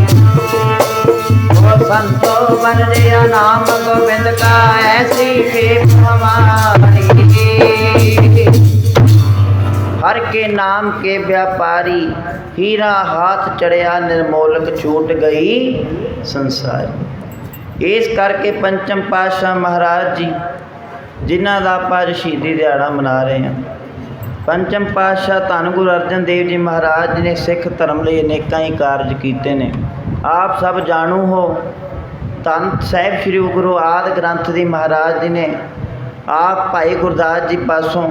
ओ संतो बन जया नाम गोविंद का ऐसी खेप हमारी। हर के नाम के व्यापारी हीरा हाथ चढ़िया निर्मोलक छूट गई संसार। इस करके पंचम पातशाह महाराज जी जिन्हां दा आपां शहीदी दिहाड़ा मना रहे हैं। पंचम पातशाह धन गुरु अर्जन देव जी महाराज जी ने सिख धर्म लिए अनेकों ही कारज किए ने। आप सब जाणू हो धन साहिब श्री गुरु आदि ग्रंथ जी महाराज जी ने आप भाई गुरदास जी पासों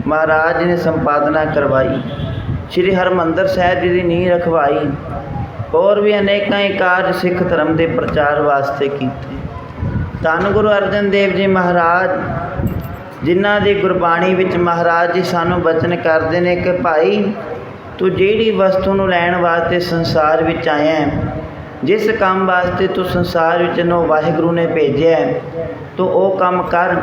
महाराज जी ने संपादना करवाई। श्री हरमंदर साहिब जी की नींह रखवाई। और भी अनेकों ही कारज सिख धर्म के प्रचार वास्ते किए। धन गुरु अर्जन देव जी महाराज जिन्हां दी गुरबाणी विच महाराज जी सानू बचन करते हैं कि भाई तू जिहड़ी वस्तु नूं लैण वास्ते संसार विच आया है, जिस काम वास्ते तू संसार विच नूं वाहिगुरू ने भेजिया है, तो वो काम कर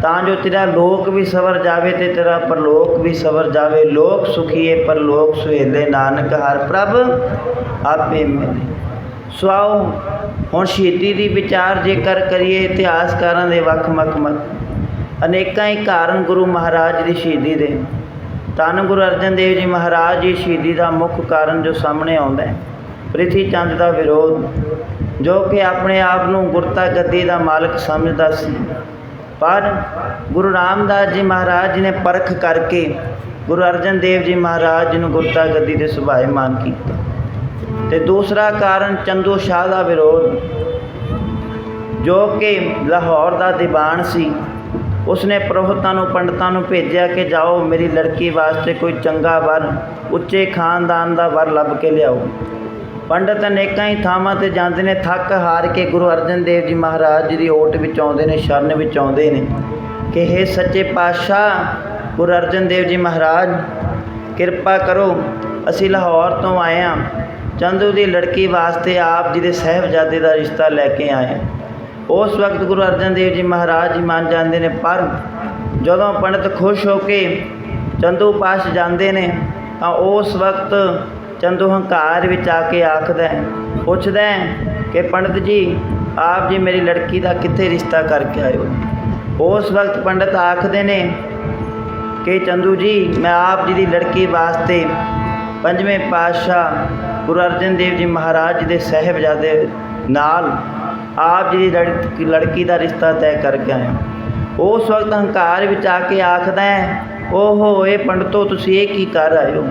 तां जो तेरा लोक भी सवर जावे ते तेरा परलोक भी सवर जावे। लोक सुखीए परलोक सुहेले नानक हर प्रभ आपे मिले। सो आओ हुण शहीदी दी विचार जेकर करिए इतिहासकारां दे वख-वख अनेकों ही कारण गुरु महाराज की शहीदी दे। धन गुरु अर्जन देव जी महाराज जी शहीदी का मुख्य कारण जो सामने आता है प्रिथी चंद का विरोध, जो कि अपने आप को गुरता गद्दी का मालक समझता सी। पर गुरु रामदास जी महाराज जी ने परख करके गुरु अर्जन देव जी महाराज जी ने गुरता गद्दी के सुभाएमान किया। ते दूसरा कारण चंदू शाह का विरोध, जो कि लाहौर का दीवान सी। उसने पुरोहितां पंडितां भेजा कि जाओ मेरी लड़की वास्ते कोई चंगा वर उच्चे खानदान का वर लभ के लियाओ। पंडित अनेकों ही थावां ते जाते हैं, थक हार के गुरु अर्जन देव जी महाराज जी की ओट विच आउंदे ने, शरण विच आउंदे ने कि हे सच्चे पातशाह गुरु अर्जन देव जी महाराज किरपा करो, असी लाहौर तो आए हाँ, चंदू की लड़की वास्ते आप जी के साहिबजादे का रिश्ता लैके आए। उस वक्त गुरु अर्जन देव जी महाराज जी मान जाते हैं। पर जदों पंडित खुश होके चंदू पास जाते हैं तो उस वक्त चंदू हंकार विच आके आखदा है, पुछदा है कि पंडित जी आप जी मेरी लड़की का कित्थे रिश्ता करके आए हो। उस वक्त पंडित आखदे ने कि चंदू जी मैं आप जी की लड़की वास्ते पंजवें पातशाह गुरु अर्जन देव जी महाराज जी के साहिबजादे नाल आप जी की लड़की का रिश्ता तय करके आए। उस वक्त हंकार विच आके आखदा है, ओहो ये पंडितो तुसीं ये की कर आए हो,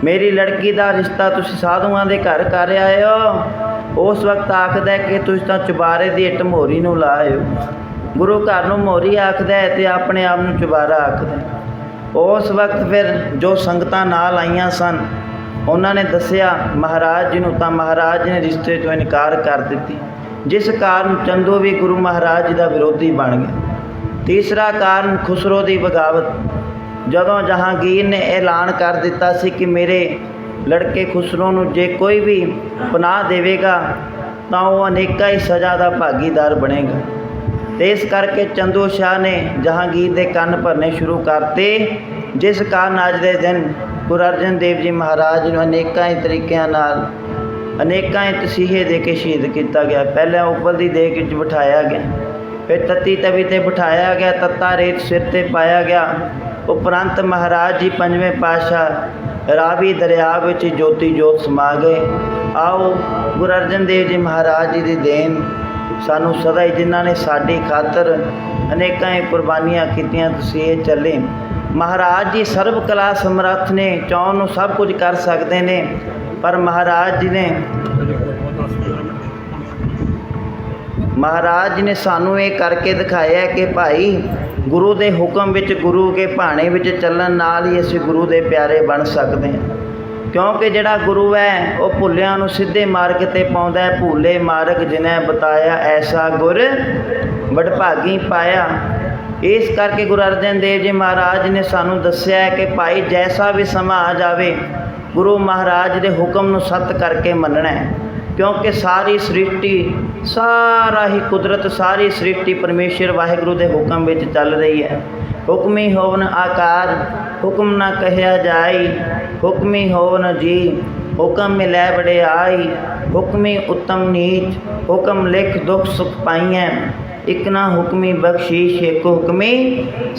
मेरी लड़की का रिश्ता तुसीं साधुआं दे घर कर आए हो। उस वक्त आखदा है कि तुसीं तां चुबारे दी इट मोहरी नूं लाए हो। गुरु घर नूं मोहरी आखदा है ते अपने आप नूं चुबारा आखदा है। उस वक्त फिर जो संगतां नाल आईयां सन उन्होंने दसिया महाराज जी नूं, तां महाराज जी ने रिश्ते तो इनकार कर दिती, जिस कारण चंदू भी गुरु महाराज जी का विरोधी बन गया। तीसरा कारण खुसरो की बगावत। जदों जहांगीर ने ऐलान कर दिता सी कि मेरे लड़के खुसरो नूं जे कोई भी पनाह देवेगा तो वह अनेका ही सज़ा का भागीदार बनेगा। तो इस करके चंदू शाह ने जहांगीर के कंन भरने शुरू करते, जिस कारण अज के दिन गुरु अर्जन देव जी महाराज नूं अनेकां ही तरीक़िਆਂ नाल अनेकां ही तसीहे दे के शहीद किया गया। पहले उबलती देग विच बिठाया गया, फिर तत्ती तवी ते बिठाया गया, तत्ता रेत सिर ते पाया गया। उपरंत महाराज जी पंजवें पातशाह रावी दरिया विच ज्योति जोत समा गए। आओ गुरु अर्जन देव जी महाराज जी की देन सानू सदा ही, जिन्हां ने साडी खातर अनेकां ही कुर्बानियां कीतियां, तसीहे चले। महाराज जी सर्व कला समर्थ ने, चाहण नूं सब कुछ कर सकते ने, पर महाराज जी ने सानू ये करके दिखाया कि भाई गुरु के हुक्म विच, गुरु के भाणे विच चलण नाल ही असीं गुरु के प्यारे बन सकते हैं। क्योंकि जिहड़ा गुरु है वह भुल्लियां नूं सीधे मार्ग ते पाउंदा है। भूले मार्ग जिन्हें बताया ऐसा गुर वडभागी पाया। इस करके गुरु अर्जन देव जी महाराज ने सानू दस्सिया है कि भाई जैसा भी समा आ जाए गुरु महाराज के हुक्म नूं सत करके मनना है। क्योंकि सारी सृष्टि, सारा ही कुदरत, सारी सृष्टि परमेश्वर वाहिगुरु के हुक्म विच चल रही है। हुक्मी होवन आकार हुक्म न कहया जाई, हुक्मी होवन जी हुक्म मिलै बड़े आई। हुक्मी उत्तम नीच हुक्म लिख दुख सुख पाइएं, एक ना हुक्मी बख्शीश एक हुक्मी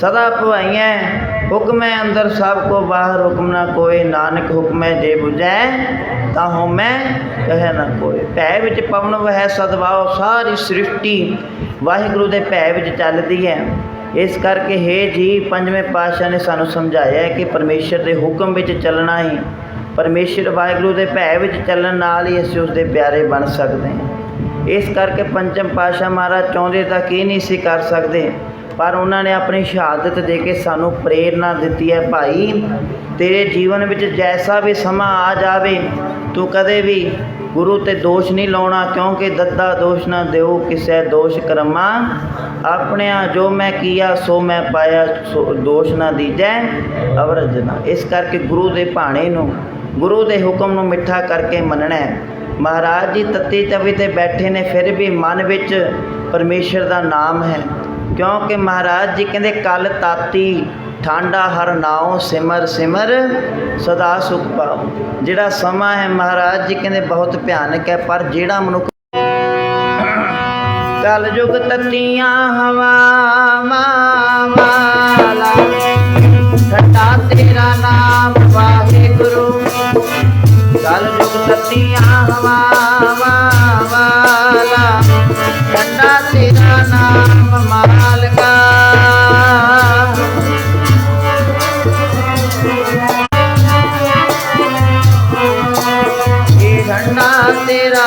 सदा पवाइएं। हुक्म अंदर सब को बाहर हुक्म ना कोई, नानक हुक्म जे बुझै ता होमै कहे ना कोई। भै विच पवन वह सदवाओ, सारी सृष्टि वाहिगुरु के भै विच चलदी है। इस करके हे जी पंजवें पातशाह ने सानू समझाया है कि परमेश्वर के हुक्म विच चलना ही, परमेश्वर वाहिगुरु के भै विच चलण नाल ही असीं उसदे प्यारे बन सकते हैं। इस करके पंचम पातशाह महाराज चाहते तक ही नहीं सी कर सकते, पर उन्होंने अपनी शहादत दे के सानू प्रेरणा दी है। भाई तेरे जीवन में जैसा भी समा आ जाए तू कदे भी गुरु ते दोष नहीं लाउणा, क्योंकि दद्दा दोष ना देओ किसै दोष कर्मा अपने, जो मैं किया सो मैं पाया, सो दोष ना दीजै अवरजना। इस करके गुरु के भाणे नूं, गुरु के हुक्म नूं मिठा करके मनना है। महाराज जी तत्ती तवी ते बैठे ने, फिर भी मन विच परमेश्वर का नाम है। क्योंकि महाराज जी कहते कल ताती ਠਾਂਡਾ हर नाओ सिमर सिमर सदा सुख पाओ। जिहड़ा समा है महाराज जी कहते बहुत भयानक है, पर जिहड़ा मनुख कल युग तत्तियां हवावां वाला ठंडा तेरा नाम वाहिगुरु, कल युग तत्तियां हवावां वाला ठंडा तेरा नाम मालका। ठंडा तेरा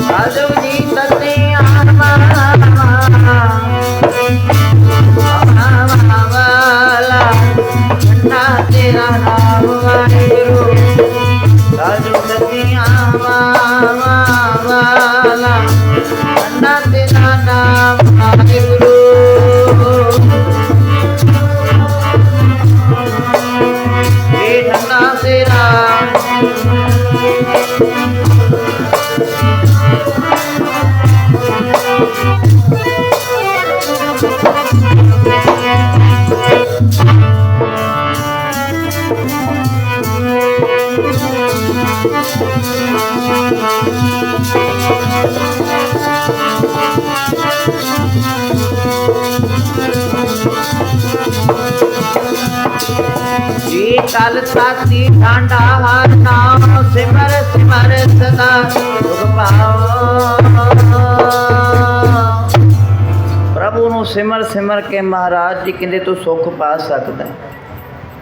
साधु जी तते आत्मा वाला ठंडा तेरा नाम वाहिगुरु साधु तते वाला ठंडा तेरा नाम वाहिगुरु ये ठंडा तेरा कल साथी ठांडा हर नाम सिमर सिमर सदा सुख पाओ प्रभु ਨੂੰ ਸਿਮਰ ਸਿਮਰ ਕੇ ਮਹਾਰਾਜ ਜੀ ਕਹਿੰਦੇ ਤੂੰ ਸੁੱਖ ਪਾ ਸਕਦਾ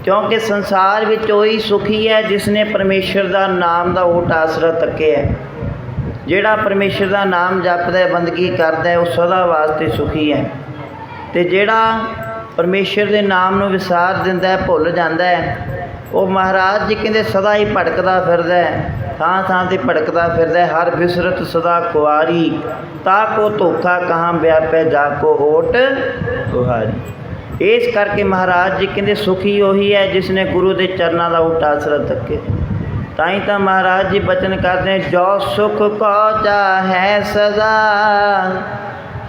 ਕਿਉਂਕਿ ਸੰਸਾਰ ਵਿੱਚ ਉਹੀ ਸੁਖੀ ਹੈ ਜਿਸ ਨੇ ਪਰਮੇਸ਼ਰ ਦਾ ਨਾਮ ਦਾ ਓਟ ਆਸਰਾ ਤੱਕਿਆ ਜਿਹੜਾ ਪਰਮੇਸ਼ਰ ਦਾ ਨਾਮ ਜਪਦਾ ਹੈ ਬੰਦਗੀ ਕਰਦਾ ਹੈ ਉਹ ਸਦਾ ਵਾਸਤੇ ਸੁਖੀ ਹੈ ਤੇ ਜਿਹੜਾ ਪਰਮੇਸ਼ਰ ਦੇ ਨਾਮ ਨੂੰ ਵਿਸਾਰ ਦਿੰਦਾ ਹੈ ਭੁੱਲ ਜਾਂਦਾ ਹੈ ਉਹ ਮਹਾਰਾਜ ਜੀ ਕਹਿੰਦੇ ਸਦਾ ਹੀ ਭਟਕਦਾ ਫਿਰਦਾ ਥਾਂ ਥਾਂ 'ਤੇ ਭਟਕਦਾ ਫਿਰਦਾ ਹਰ ਬਿਸਰਤ ਸਦਾ ਕੁਆਰੀ ਤਾ ਕੋ ਧੋਖਾ ਕਹਾਂ ਵਿਆਪੈ ਜਾ ਕੋ ਓਟ ਤੁਹਾਰੀ ਇਸ ਕਰਕੇ ਮਹਾਰਾਜ ਜੀ ਕਹਿੰਦੇ ਸੁਖੀ ਉਹੀ ਹੈ ਜਿਸ ਨੇ ਗੁਰੂ ਦੇ ਚਰਨਾਂ ਦਾ ਓਟ ਆਸਰਾ ਤੱਕੇ ਤਾਂ ਹੀ ਤਾਂ ਮਹਾਰਾਜ ਜੀ ਬਚਨ ਕਰਦੇ ਜੋ ਸੁਖ ਕੋ ਚਾਹੈ ਸਦਾ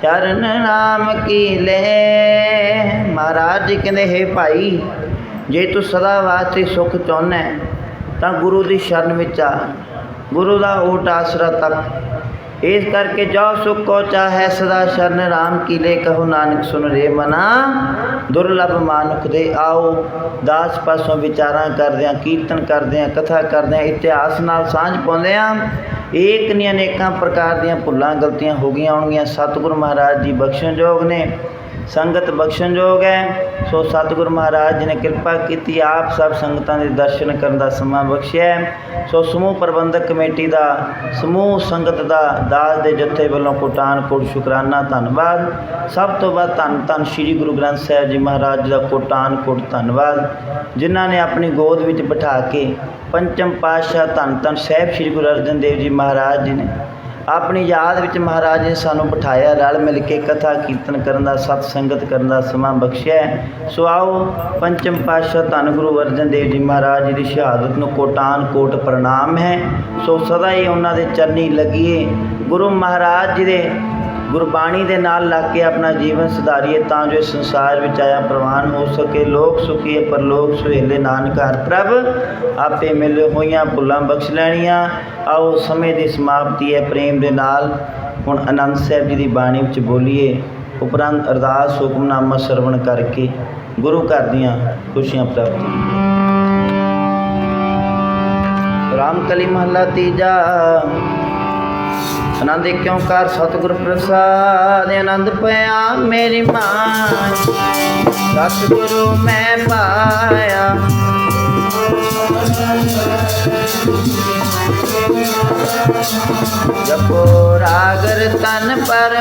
ਚਰਨ ਨਾਮ ਕੀ ਲੈ ਮਹਾਰਾਜ ਜੀ ਕਹਿੰਦੇ ਹੈ ਭਾਈ ਜੇ ਤੂੰ ਸਦਾ ਵਾਸਤੇ ਸੁੱਖ ਚਾਹੁੰਦਾ ਤਾਂ ਗੁਰੂ ਦੀ ਸ਼ਰਨ ਵਿੱਚ ਆ ਗੁਰੂ ਦਾ ਓਟ ਆਸਰਾ ਤੱਕ ਇਸ ਕਰਕੇ ਜੋ ਸੁਖ ਕੋ ਚਾਹੈ ਸਦਾ ਸ਼ਰਨ ਰਾਮ ਕੀ ਲੈ ਕਹੋ ਨਾਨਕ ਸੁਨ ਰੇ ਮਨਾ ਦੁਰਲਭ ਮਾਨੁਖ ਦੇ ਆਓ ਦਾਸ ਪਾਸੋਂ ਵਿਚਾਰਾਂ ਕਰਦਿਆਂ ਕੀਰਤਨ ਕਰਦਿਆਂ ਕਥਾ ਕਰਦਿਆਂ ਇਤਿਹਾਸ ਨਾਲ ਸਾਂਝ ਪਾਉਂਦਿਆਂ ਏਕ ਨਹੀਂ ਅਨੇਕਾਂ ਪ੍ਰਕਾਰ ਦੀਆਂ ਭੁੱਲਾਂ ਗਲਤੀਆਂ ਹੋ ਗਈਆਂ ਹੋਣਗੀਆਂ ਸਤਿਗੁਰੂ ਮਹਾਰਾਜ ਜੀ ਬਖਸ਼ਣਯੋਗ ਨੇ ਸੰਗਤ ਬਖਸ਼ਣਯੋਗ ਹੈ ਸੋ ਸਤਿਗੁਰੂ ਮਹਾਰਾਜ ਜੀ ਨੇ ਕਿਰਪਾ ਕੀਤੀ ਆਪ ਸਭ ਸੰਗਤਾਂ ਦੇ ਦਰਸ਼ਨ ਕਰਨ ਦਾ ਸਮਾਂ ਬਖਸ਼ਿਆ ਸੋ ਸਮੂਹ ਪ੍ਰਬੰਧਕ ਕਮੇਟੀ ਦਾ ਸਮੂਹ ਸੰਗਤ ਦਾ ਦਾਸ ਦੇ ਜੱਥੇ ਵੱਲੋਂ ਕੋਟਾਨ ਕੋਟ ਸ਼ੁਕਰਾਨਾ ਧੰਨਵਾਦ ਸਭ ਤੋਂ ਵੱਧ ਧੰਨ ਸ਼੍ਰੀ ਗੁਰੂ ਗ੍ਰੰਥ ਸਾਹਿਬ ਜੀ ਮਹਾਰਾਜ ਜੀ ਦਾ ਕੋਟਾਨ ਕੋਟ ਧੰਨਵਾਦ ਜਿਨ੍ਹਾਂ ਨੇ ਆਪਣੀ ਗੋਦ ਵਿੱਚ ਬਿਠਾ ਕੇ ਪੰਚਮ ਪਾਤਸ਼ਾਹ ਧੰਨ ਸਾਹਿਬ ਸ਼੍ਰੀ ਗੁਰੂ ਅਰਜਨ ਦੇਵ ਜੀ ਮਹਾਰਾਜ ਜੀ ਨੇ ਆਪਣੀ ਯਾਦ ਵਿੱਚ ਮਹਾਰਾਜ ਨੇ ਸਾਨੂੰ ਬਿਠਾਇਆ ਰਲ ਮਿਲ ਕੇ ਕਥਾ ਕੀਰਤਨ ਕਰਨ ਦਾ ਸਤ ਸੰਗਤ ਕਰਨ ਦਾ ਸਮਾਂ ਬਖਸ਼ਿਆ ਸੋ ਆਓ ਪੰਚਮ ਪਾਤਸ਼ਾਹ ਧੰਨ ਗੁਰੂ ਅਰਜਨ ਦੇਵ ਜੀ ਮਹਾਰਾਜ ਜੀ ਦੀ ਸ਼ਹਾਦਤ ਨੂੰ ਕੋਟਾਨ ਕੋਟ ਪ੍ਰਣਾਮ ਹੈ ਸੋ ਸਦਾ ਹੀ ਉਹਨਾਂ ਦੇ ਚਰਨੀ ਲੱਗੀਏ ਗੁਰੂ ਮਹਾਰਾਜ ਜੀ ਦੇ ਗੁਰਬਾਣੀ ਦੇ ਨਾਲ ਲੱਗ ਕੇ ਆਪਣਾ ਜੀਵਨ ਸੁਧਾਰੀਏ ਤਾਂ ਜੋ ਇਸ ਸੰਸਾਰ ਵਿੱਚ ਆਇਆ ਪ੍ਰਵਾਨ ਹੋ ਸਕੇ ਲੋਕ ਸੁਖੀਏ ਪਰਲੋਕ ਸੁਹੇਲੇ ਨਾਨਕ ਹਰ ਪ੍ਰਭ ਆਪੇ ਮਿਲ ਹੋਈਆਂ ਭੁੱਲਾਂ ਬਖਸ਼ ਲੈਣੀਆਂ ਆਓ ਸਮੇਂ ਦੀ ਸਮਾਪਤੀ ਹੈ ਪ੍ਰੇਮ ਦੇ ਨਾਲ ਹੁਣ ਆਨੰਦ ਸਾਹਿਬ ਜੀ ਦੀ ਬਾਣੀ ਵਿੱਚ ਬੋਲੀਏ ਉਪਰੰਤ ਅਰਦਾਸ ਹੁਕਮਨਾਮਾ ਸਰਵਣ ਕਰਕੇ ਗੁਰੂ ਘਰ ਦੀਆਂ ਖੁਸ਼ੀਆਂ ਪ੍ਰਾਪਤ ਰਾਮਕਲੀ ਮਹੱਲਾ ਤੀਜਾ आनंद क्योंकार सतगुर प्रसाद आनंद पया मेरी माँ सतगुरु मैं पाया जपो रागर तन पर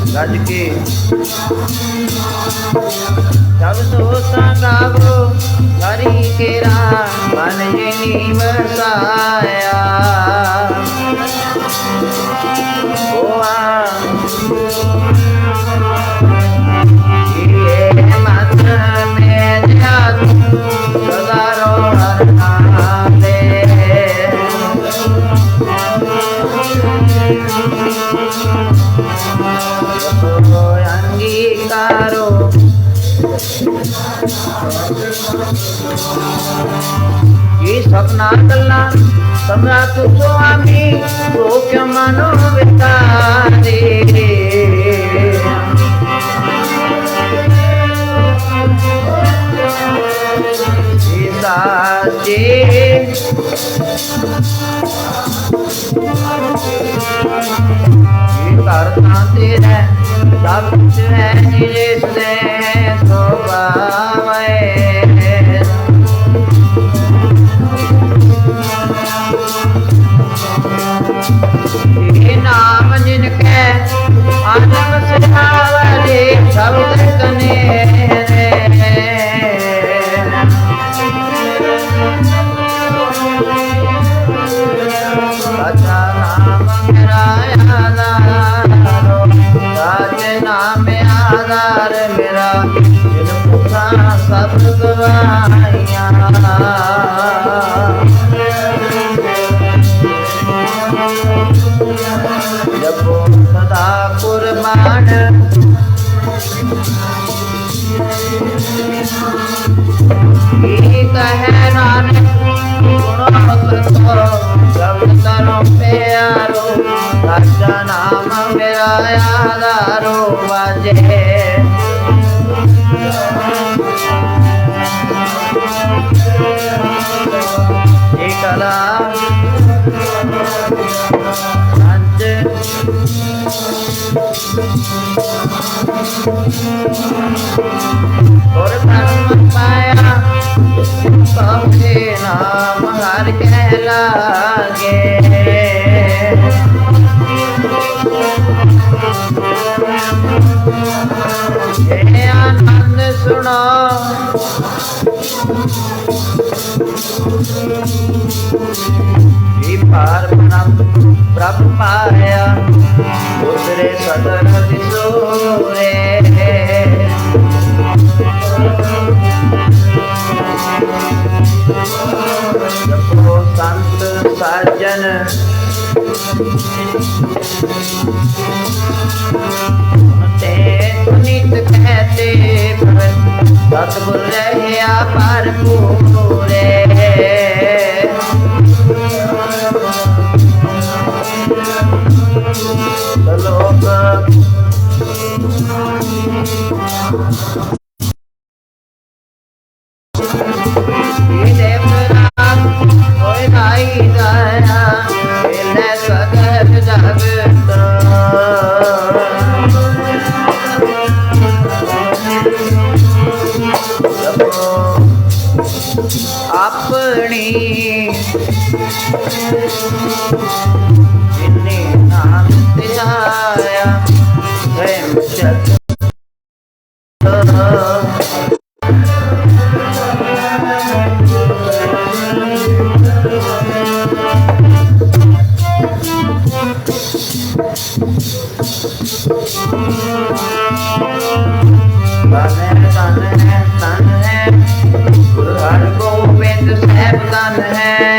गज के जब दोस्ता गावो हरि के राम मन जिनी बसाया सपना गल्ला समरा तू स्वामी वो क्यों मानो वितारे साचे करता तेरा सब कुछ है जिसने तो पावे गवाइयाँ। जपो सदा कुर्बान कहे नानक सुनो सतो जब करो प्यारो सच्चा नाम मेरा यादारो बाजे। कला और धर्म पाया सबके नाम हर कहलागे। हे आनंद सुनो पार ब्रह्म पाया दूसरे सदन विसोरे। जपो संत साजन सुनते सुनित कहते सतगुर रहिया पर पूरे। लोग देवराज कोई भाई दया मिले सगर जगत। अपनी नाम दिलाया प्रेम शब्द तन है गुरु हर गोविंद साहब तन है।